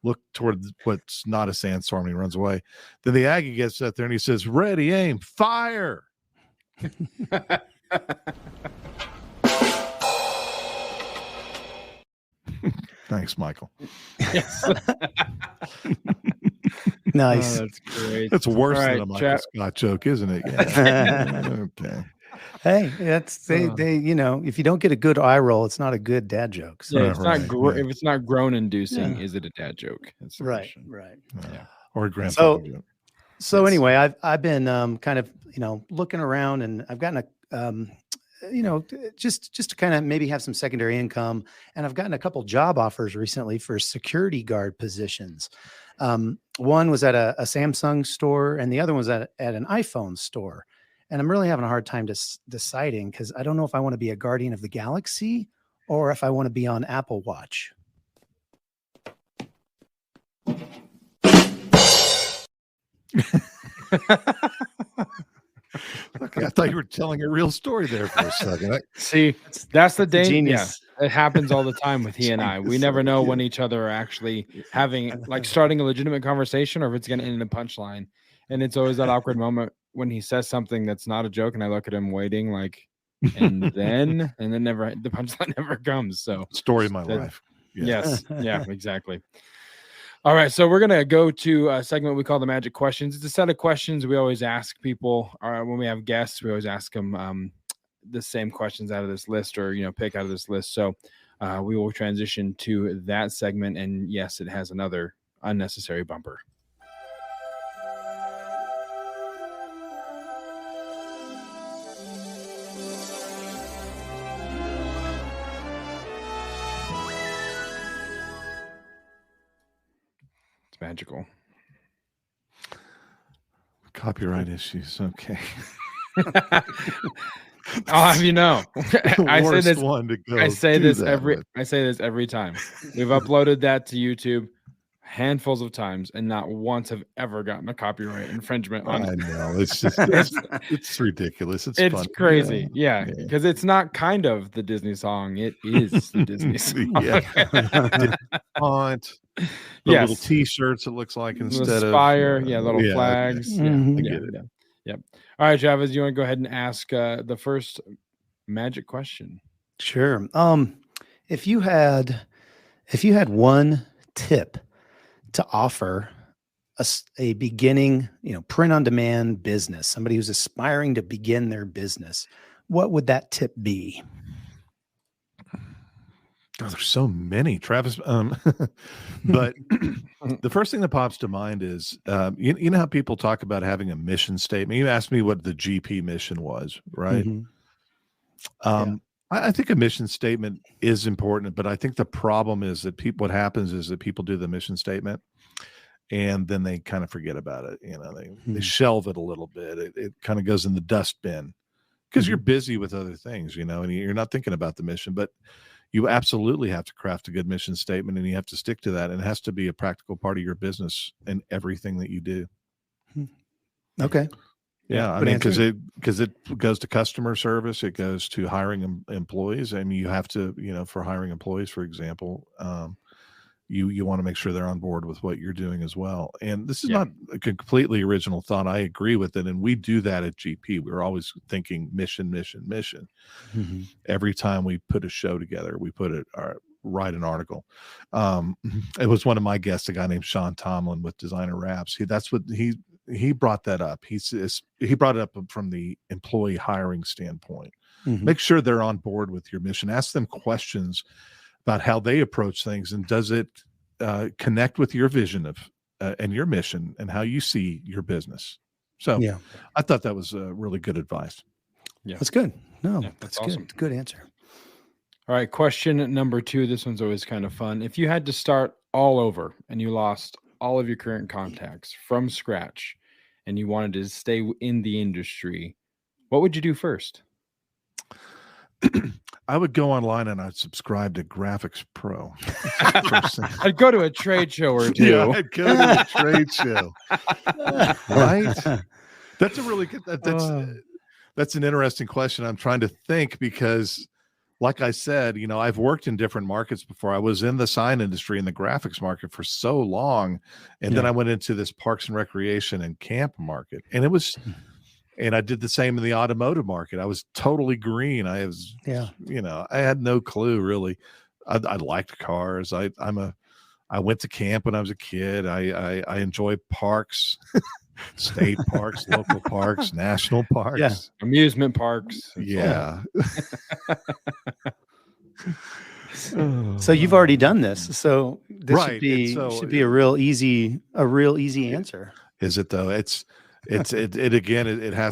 look toward what's not a sandstorm, and he runs away. Then the Aggie gets up there, and he says, "Ready, aim, fire." Thanks, Michael. Yes. Nice. Oh, that's great. That's worse than a Michael Scott joke, isn't it? Yeah. Okay. Hey, they if you don't get a good eye roll, it's not a good dad joke. So. Yeah, it's not if it's not groan inducing, is it a dad joke? That's the question. Right. Yeah. Or a grandfather joke. So anyway, I've been kind of looking around, and I've gotten just to kind of maybe have some secondary income, and I've gotten a couple job offers recently for security guard positions. One was at a Samsung store, and the other one was at an iPhone store. And I'm really having a hard time deciding because I don't know if I want to be a guardian of the galaxy or if I want to be on Apple Watch. Okay, I thought you were telling a real story there for a second. See, that's the danger. Genius. Yeah, it happens all the time with he and I. We never know when each other are actually starting a legitimate conversation, or if it's going to end in a punchline. And it's always that awkward moment when he says something that's not a joke, and I look at him waiting, and then the punchline never comes. So story of my life. Yes, yeah, exactly. All right, so we're gonna go to a segment we call the Magic Questions. It's a set of questions we always ask people. When we have guests, we always ask them the same questions out of this list, or pick out of this list. So we will transition to that segment, and yes, it has another unnecessary bumper. Magical. Copyright issues. Okay. I'll have you know. I say this one to go. I say this every time. We've uploaded that to YouTube handfuls of times, and not once have ever gotten a copyright infringement on it. I know. It's just it's ridiculous. It's funny. Crazy. Yeah. Because it's not kind of the Disney song. It is the Disney song. Font. Little t-shirts, it looks like, instead Spire, of little flags. Okay. I get it. Yep. All right, Travis, you want to go ahead and ask the first magic question? Sure. If you had one tip to offer a beginning, print-on-demand business, somebody who's aspiring to begin their business, what would that tip be? Oh, there's so many, Travis. But the first thing that pops to mind is, you know how people talk about having a mission statement? You asked me what the GP mission was, right? Mm-hmm. I think a mission statement is important, but I think the problem is that what happens is that people do the mission statement and then they kind of forget about it. They shelve it a little bit. It kind of goes in the dustbin because you're busy with other things, and you're not thinking about the mission. But you absolutely have to craft a good mission statement, and you have to stick to that. And it has to be a practical part of your business and everything that you do. Okay. Yeah. I mean, because it goes to customer service, it goes to hiring employees. I mean, you have to, for hiring employees, for example, you want to make sure they're on board with what you're doing as well. And this is not a completely original thought. I agree with it. And we do that at GP. We're always thinking mission. Mm-hmm. Every time we put a show together, we write an article. It was one of my guests, a guy named Sean Tomlin with Designer Raps. He brought that up. He brought it up from the employee hiring standpoint. Mm-hmm. Make sure they're on board with your mission. Ask them questions about how they approach things, and does it connect with your vision of and your mission and how you see your business. So I thought that was really good advice. Yeah, that's good. No, that's awesome. Good answer. All right, question number 2. This one's always kind of fun. If you had to start all over and you lost all of your current contacts from scratch and you wanted to stay in the industry, what would you do first? I would go online and I'd subscribe to Graphics Pro. I'd go to a trade show or two. Yeah, I'd go to a trade show. Right? That's a really good. That's an interesting question. I'm trying to think because, like I said, I've worked in different markets before. I was in the sign industry in the graphics market for so long, and then I went into this parks and recreation and camp market, and it was. And I did the same in the automotive market. I was totally green. I had no clue really. I liked cars. I went to camp when I was a kid. I enjoy parks, state parks, local parks, national parks, amusement parks. Yeah. So you've already done this. So this should be a real easy answer. Is it though? It has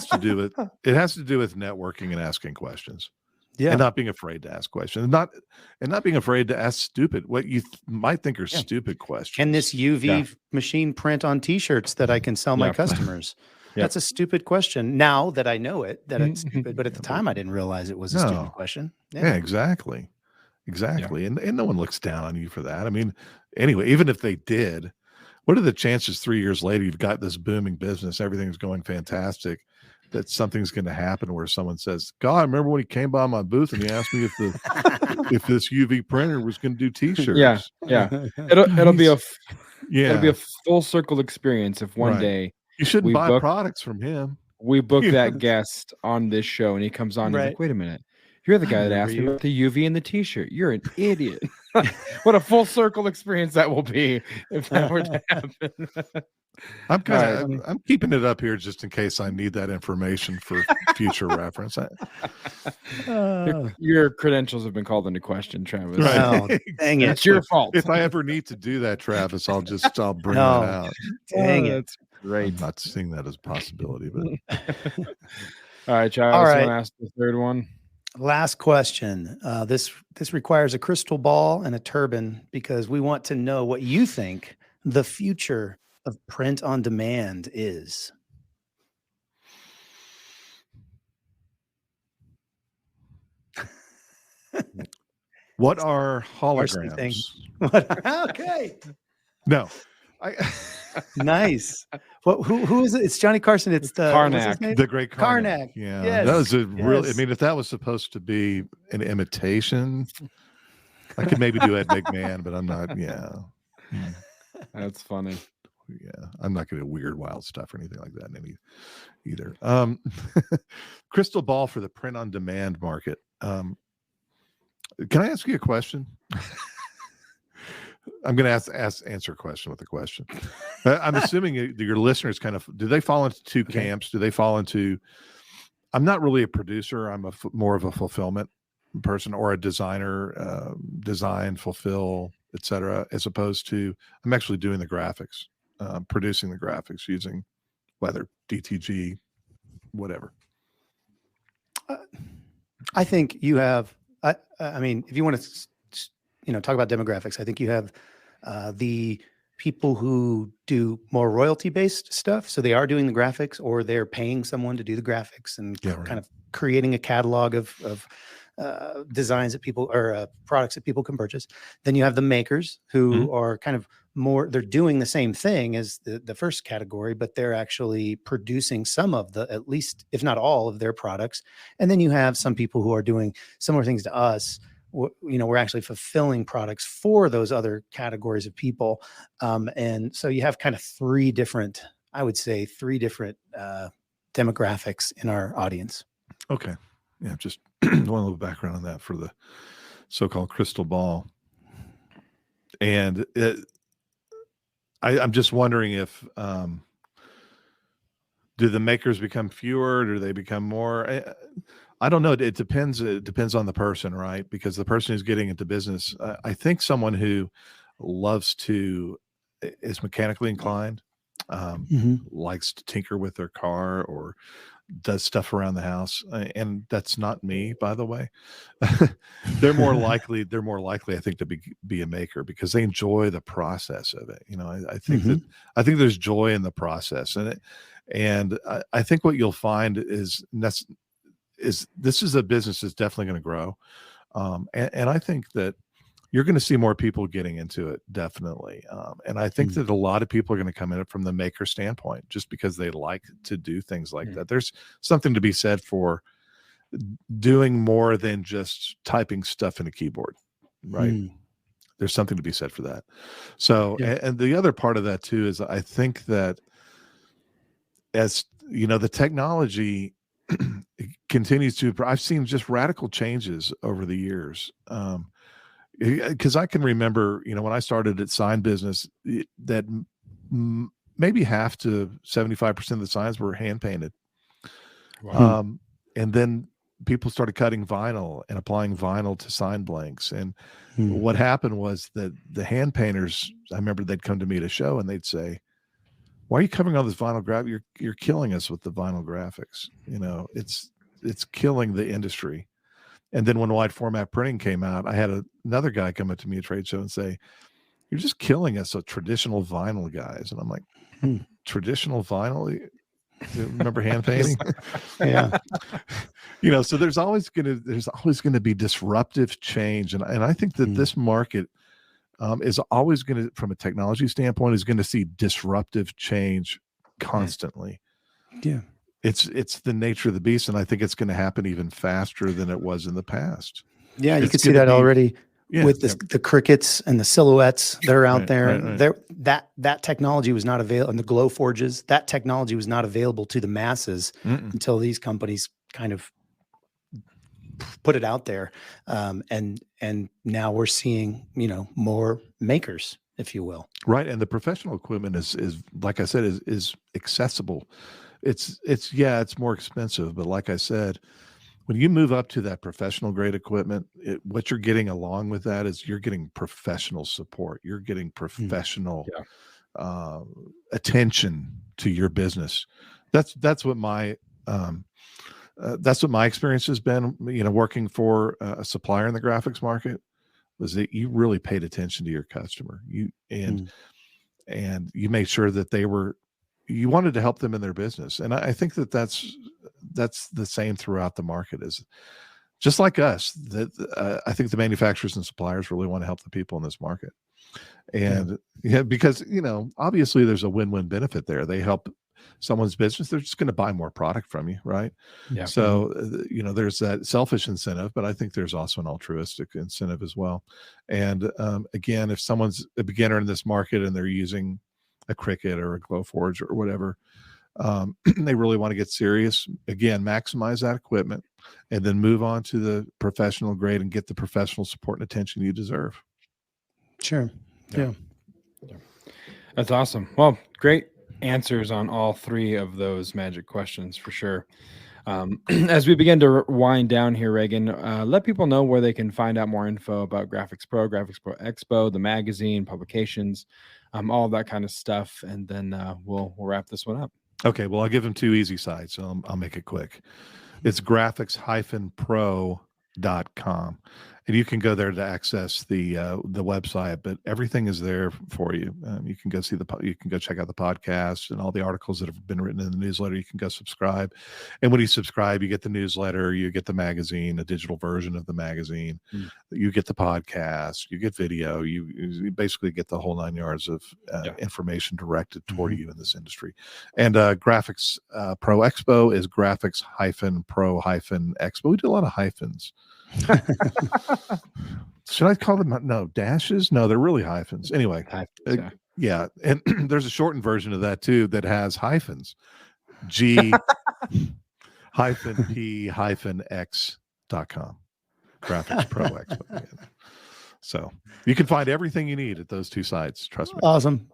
to do with networking and asking questions. Yeah. And not being afraid to ask questions. And not being afraid to ask what you might think are stupid questions. Can this UV machine print on t-shirts that I can sell my customers? That's a stupid question. Now that I know it, that it's stupid, but at the time I didn't realize it was a stupid question. Yeah, exactly. Exactly. Yeah. And no one looks down on you for that. I mean, anyway, even if they did, what are the chances 3 years later you've got this booming business, everything's going fantastic, that something's going to happen where someone says, God, I remember when he came by my booth and he asked me if this UV printer was going to do t-shirts. Yeah. It'll be a full circle experience if one day you shouldn't buy products from him. We book that guest on this show and he comes on and he's like, wait a minute. You're the guy that asked me about the UV and the t-shirt. You're an idiot. What a full circle experience that will be if that were to happen. I'm keeping it up here just in case I need that information for future reference. Your credentials have been called into question, Travis. Right. Oh, dang it. It's your fault. If I ever need to do that, Travis, I'll bring that out. Dang it. That's great. I'm not seeing that as a possibility, but All right, Travis, All right. you want to ask the third one? Last question. This requires a crystal ball and a turban because we want to know what you think the future of print on demand is. what are Varsity thing. holograms? Okay. No. Nice. Who is it? It's Johnny Carson. It's the Karnak. what's his name? The great Karnak. Yeah. Yes. That was a real, I Yes. mean, if that was supposed to be an imitation, I could maybe do Ed McMahon, but I'm not. Yeah. That's funny. Yeah. I'm not going to do weird, wild stuff or anything like that either. Crystal ball for the print on demand market. Can I ask you a question? I'm going to answer a question with a question. I'm assuming your listeners do they fall into two camps? Do they fall into, I'm not really a producer. I'm more of a fulfillment person or a designer, design, fulfill, etc. As opposed to, I'm actually doing the graphics, producing the graphics using whether DTG, whatever. I think you have, I mean, if you want to, talk about demographics, I think you have the people who do more royalty-based stuff. So they are doing the graphics or they're paying someone to do the graphics and kind of creating a catalog of designs that people or products that people can purchase. Then you have the makers who are kind of more, they're doing the same thing as the first category, but they're actually producing some of the, at least, if not all of their products. And then you have some people who are doing similar things to us. We're actually fulfilling products for those other categories of people. And so you have kind of three different demographics in our audience. Okay. Yeah. Just one little background on that for the so-called crystal ball. And I'm just wondering if, do the makers become fewer? Do they become more? I don't know. It depends. It depends on the person, right? Because the person who's getting into business, I think someone who is mechanically inclined, likes to tinker with their car or does stuff around the house. And that's not me, by the way. They're more likely, I think, to be a maker because they enjoy the process of it. I think I think there's joy in the process. And I think what you'll find is this is a business that's definitely going to grow. And I think that you're going to see more people getting into it, definitely. And I think that a lot of people are going to come in it from the maker standpoint, just because they like to do things like that. There's something to be said for doing more than just typing stuff in a keyboard, right? There's something to be said for that. So, and the other part of that too, is I think that as the technology continues to, I've seen just radical changes over the years. Because I can remember, when I started at sign business, that maybe half to 75% of the signs were hand painted. Wow. And then people started cutting vinyl and applying vinyl to sign blanks. And what happened was that the hand painters, I remember they'd come to me at a show and they'd say, "Why are you covering all this vinyl graphic? You're killing us with the vinyl graphics. It's killing the industry." And then when wide format printing came out, I had another guy come up to me at a trade show and say, "You're just killing us, traditional vinyl guys." And I'm like, traditional vinyl? You remember hand painting? Yeah. So there's always going to be disruptive change. And I think that this market is always going to, from a technology standpoint, is going to see disruptive change constantly. Yeah. It's the nature of the beast, and I think it's going to happen even faster than it was in the past. Yeah, you can see that already with the crickets and the silhouettes that are out there. Right. That technology was not available, and the glow forges. That technology was not available to the masses until these companies kind of put it out there. And now we're seeing, more makers, if you will. Right. And the professional equipment is like I said, is accessible. It's more expensive, but like I said, when you move up to that professional grade equipment, what you're getting along with that is you're getting professional support. You're getting professional attention to your business. That's what my experience has been, working for a supplier in the graphics market, was that you really paid attention to your customer. And you made sure that you wanted to help them in their business. And I think that's the same throughout the market, is just like us, that I think the manufacturers and suppliers really want to help the people in this market. And because, obviously there's a win-win benefit there. They help someone's business. They're just going to buy more product from you. Right. Yeah. So, there's that selfish incentive, but I think there's also an altruistic incentive as well. And again, if someone's a beginner in this market and they're using a Cricut or a Glowforge or whatever, they really want to get serious, again, maximize that equipment and then move on to the professional grade and get the professional support and attention you deserve. Sure. Yeah. That's awesome. Well, great answers on all three of those magic questions for sure. As we begin to wind down here, Regan, let people know where they can find out more info about Graphics Pro Expo, the magazine, publications, all of that kind of stuff. And then we'll wrap this one up. Okay. Well, I'll give them two easy sites, so I'll make it quick. It's graphics-pro.com. And you can go there to access the website, but everything is there for you. You can go you can go check out the podcast and all the articles that have been written in the newsletter. You can go subscribe. And when you subscribe, you get the newsletter, you get the magazine, a digital version of the magazine, you get the podcast, you get video, you basically get the whole 9 yards of information directed toward you in this industry. And Graphics Pro Expo is graphics-pro-expo. We do a lot of hyphens. Should I call them dashes? No, they're really hyphens. Anyway, yeah. And there's a shortened version of that too that has hyphens. G hyphen P hyphen X.com. Graphics Pro Expo. So you can find everything you need at those two sites. Trust me. Awesome.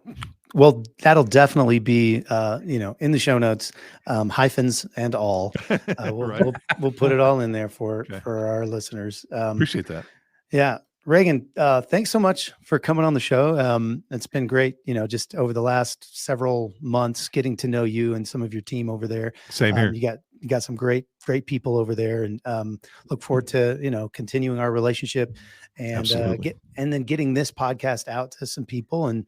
Well, that'll definitely be, in the show notes, hyphens and all. We'll put it all in there for our listeners. Appreciate that. Yeah. Regan, thanks so much for coming on the show. It's been great, just over the last several months, getting to know you and some of your team over there. Same here. You got some great people over there, and look forward to, continuing our relationship and then getting this podcast out to some people and,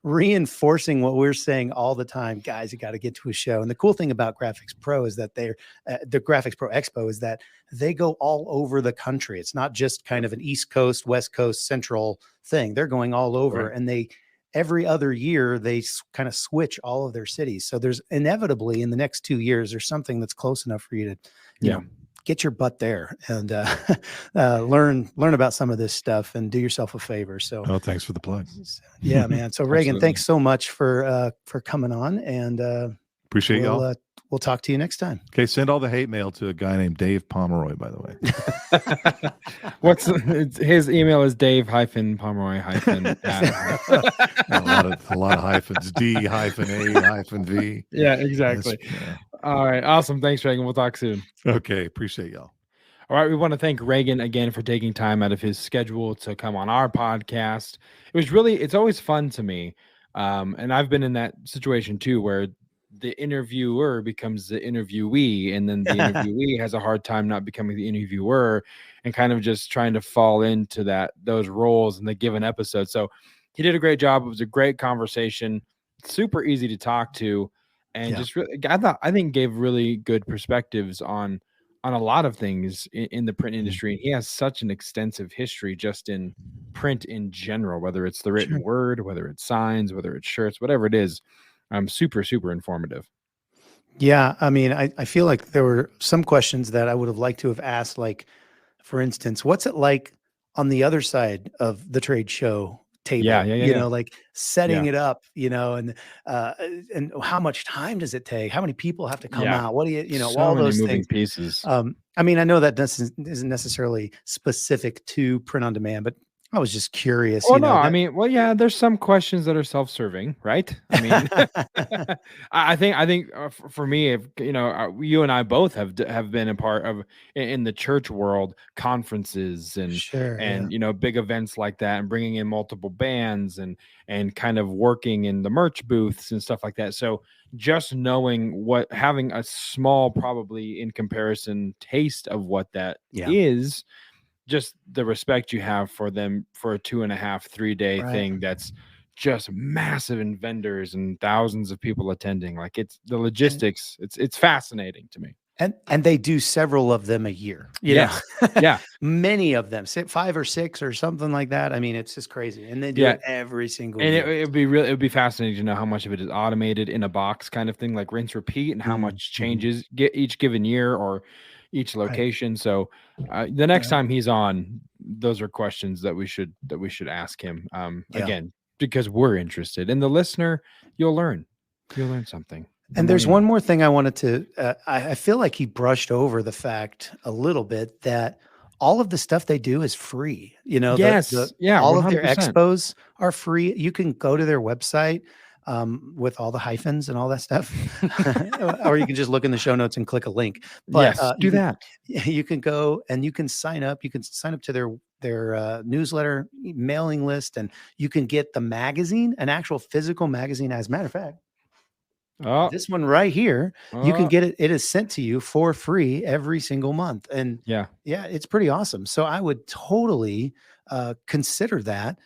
reinforcing what we're saying all the time, guys, you got to get to a show. And the cool thing about Graphics Pro is that the Graphics Pro Expo is that they go all over the country. It's not just kind of an East Coast, West Coast, Central thing. They're going all over, right. And every other year they kind of switch all of their cities. So there's inevitably in the next 2 years, there's something that's close enough for you to, get your butt there and learn about some of this stuff and do yourself a favor. So, thanks for the plug. Yeah, man. So Regan, thanks so much for coming on, and appreciate y'all. We'll talk to you next time. Okay. Send all the hate mail to a guy named Dave Pomeroy, by the way. His email is Dave-Pomeroy- a lot of hyphens. D-A-V. Yeah, exactly. All right. Awesome. Thanks, Regan. We'll talk soon. Okay. Appreciate y'all. All right. We want to thank Regan again for taking time out of his schedule to come on our podcast. It's always fun to me. And I've been in that situation too, where the interviewer becomes the interviewee, and then the interviewee has a hard time not becoming the interviewer and kind of just trying to fall into those roles in the given episode. So he did a great job. It was a great conversation, super easy to talk to, and just really, I think gave really good perspectives on a lot of things in the print industry. And he has such an extensive history just in print in general, whether it's the written word, whether it's signs, whether it's shirts, whatever it is. Super, super informative. Yeah. I mean, I feel like there were some questions that I would have liked to have asked, like, for instance, what's it like on the other side of the trade show table, like setting it up, and how much time does it take? How many people have to come out? What do so all many those moving things. pieces. I mean, I know that isn't necessarily specific to print on demand, but I was just curious. I mean, there's some questions that are self-serving, right? I mean, I think for me, if you and I both have been a part of in the church world, conferences and big events like that, and bringing in multiple bands and kind of working in the merch booths and stuff like that. So just knowing having a small, probably in comparison, taste of what that is. Just the respect you have for them for a 2.5-3 day thing that's just massive, and vendors and thousands of people attending. Like, it's the logistics. It's fascinating to me. And they do several of them a year. Yes. Many of them, 5 or 6 or something like that. I mean, it's just crazy. And they do it every single year. And it would be fascinating to know how much of it is automated in a box kind of thing, like rinse, repeat, and how much changes each given year or each location. So the next time he's on, those are questions that we should ask him. Again, because we're interested, and the listener, you'll learn something. And there's one more thing I wanted to, I feel like he brushed over the fact a little bit that all of the stuff they do is free. All 100%. of their expos are free. You can go to their website with all the hyphens and all that stuff, or you can just look in the show notes and click a link. But do that. You can go and you can sign up. You can sign up to their newsletter mailing list, and you can get the magazine, an actual physical magazine. As a matter of fact, this one right here, you can get it. It is sent to you for free every single month. And it's pretty awesome. So I would totally consider that,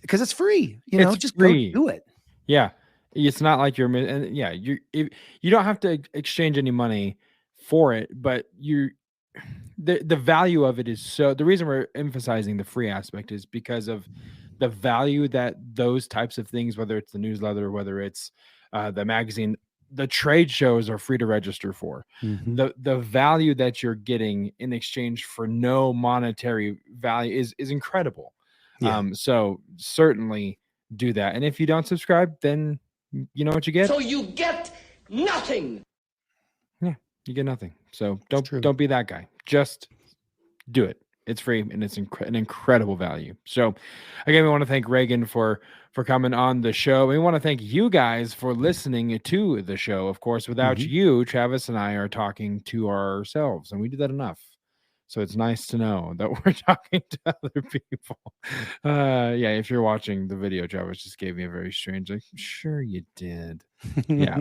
because it's free. It's just free. Go do it. Yeah, it's not like you don't have to exchange any money for it, but the value of it is so. The reason we're emphasizing the free aspect is because of the value that those types of things, whether it's the newsletter, whether it's the magazine, the trade shows are free to register for. The value that you're getting in exchange for no monetary value is incredible. So certainly do that. And if you don't subscribe, then you know what you get. So you get nothing. Yeah, you get nothing. So don't be that guy. Just do it. It's free, and it's an incredible value. So again, we want to thank Regan for coming on the show. We want to thank you guys for listening to the show. Of course, without you, Travis and I are talking to ourselves, and we do that enough. So it's nice to know that we're talking to other people. If you're watching the video, Travis just gave me a very strange, like, sure you did. Yeah,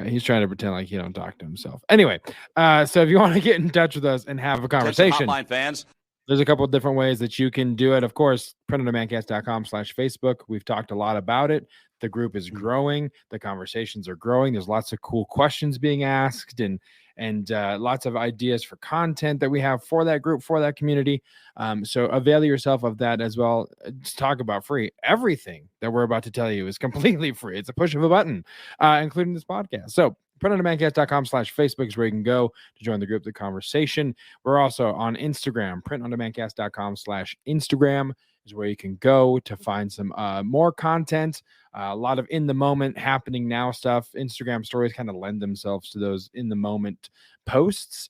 he's trying to pretend like he don't talk to himself. Anyway, so if you want to get in touch with us and have a conversation, hotline fans, there's a couple of different ways that you can do it. Of course, printondemandcast.com/Facebook. We've talked a lot about it. The group is growing. The conversations are growing. There's lots of cool questions being asked, and lots of ideas for content that we have for that group, for that community. So avail yourself of that as well. Just talk about free. Everything that we're about to tell you is completely free. It's a push of a button, including this podcast. So printondemandcast.com/Facebook is where you can go to join the group, the conversation. We're also on Instagram. printondemandcast.com/Instagram is where you can go to find some more content. A lot of in the moment happening now stuff. Instagram stories kind of lend themselves to those in the moment posts.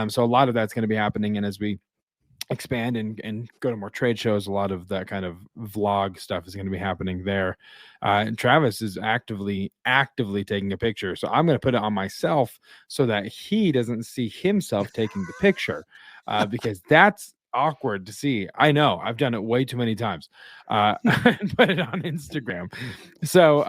So a lot of that's going to be happening. And as we expand and go to more trade shows, a lot of that kind of vlog stuff is going to be happening there. And Travis is actively taking a picture. So I'm going to put it on myself so that he doesn't see himself taking the picture, because that's awkward to see. I know I've done it way too many times. And put it on Instagram. So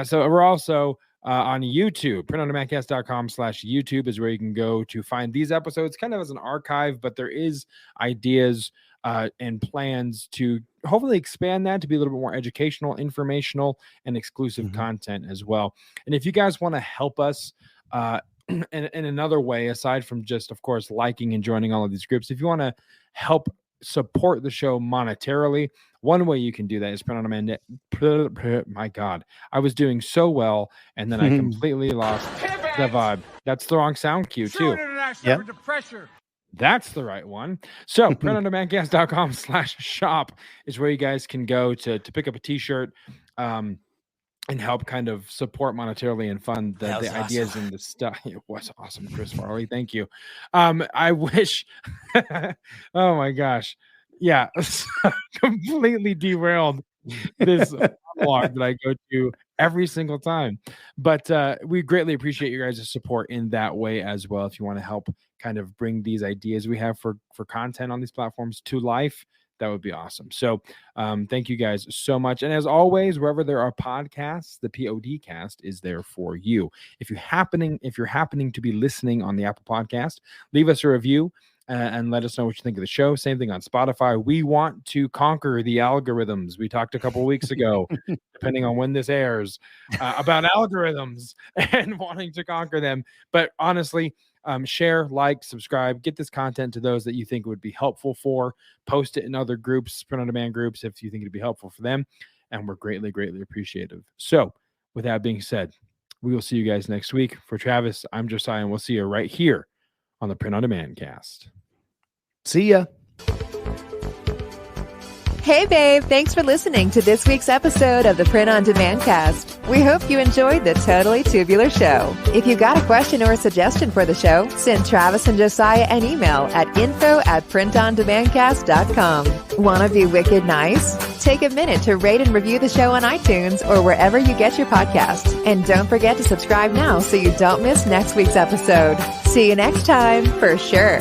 so we're also on YouTube. printondemandcast.com/YouTube is where you can go to find these episodes kind of as an archive, but there is ideas and plans to hopefully expand that to be a little bit more educational, informational, and exclusive content as well. And if you guys want to help us in another way, aside from just, of course, liking and joining all of these groups, if you want to help support the show monetarily, one way you can do that is print on demand. My God, I was doing so well, and then I completely lost the vibe. That's the wrong sound cue too. Yeah. That's the right one. So printondemandcast.com/shop is where you guys can go to pick up a t-shirt and help kind of support monetarily and fund the ideas and the stuff. It was awesome, Chris Farley. Thank you. I wish, oh my gosh. Yeah, completely derailed this blog that I go to every single time. But we greatly appreciate you guys' support in that way as well. If you want to help kind of bring these ideas we have for content on these platforms to life, that would be awesome. So thank you guys so much. And as always, wherever there are podcasts, the PODcast is there for you. If you're happening to be listening on the Apple Podcast, leave us a review and let us know what you think of the show. Same thing on Spotify. We want to conquer the algorithms. We talked a couple of weeks ago, depending on when this airs, about algorithms and wanting to conquer them. But honestly, share, like, subscribe, get this content to those that you think would be helpful for. Post it in other groups, print on demand groups, if you think it'd be helpful for them. And we're greatly, greatly appreciative. So with that being said, we will see you guys next week. For Travis, I'm Josiah, and we'll see you right here on the Print on Demand cast. See ya. Hey, babe. Thanks for listening to this week's episode of the Print on Demand cast. We hope you enjoyed the Totally Tubular show. If you got a question or a suggestion for the show, send Travis and Josiah an email at info@printondemandcast.com. Want to be wicked nice? Take a minute to rate and review the show on iTunes or wherever you get your podcasts. And don't forget to subscribe now so you don't miss next week's episode. See you next time, for sure.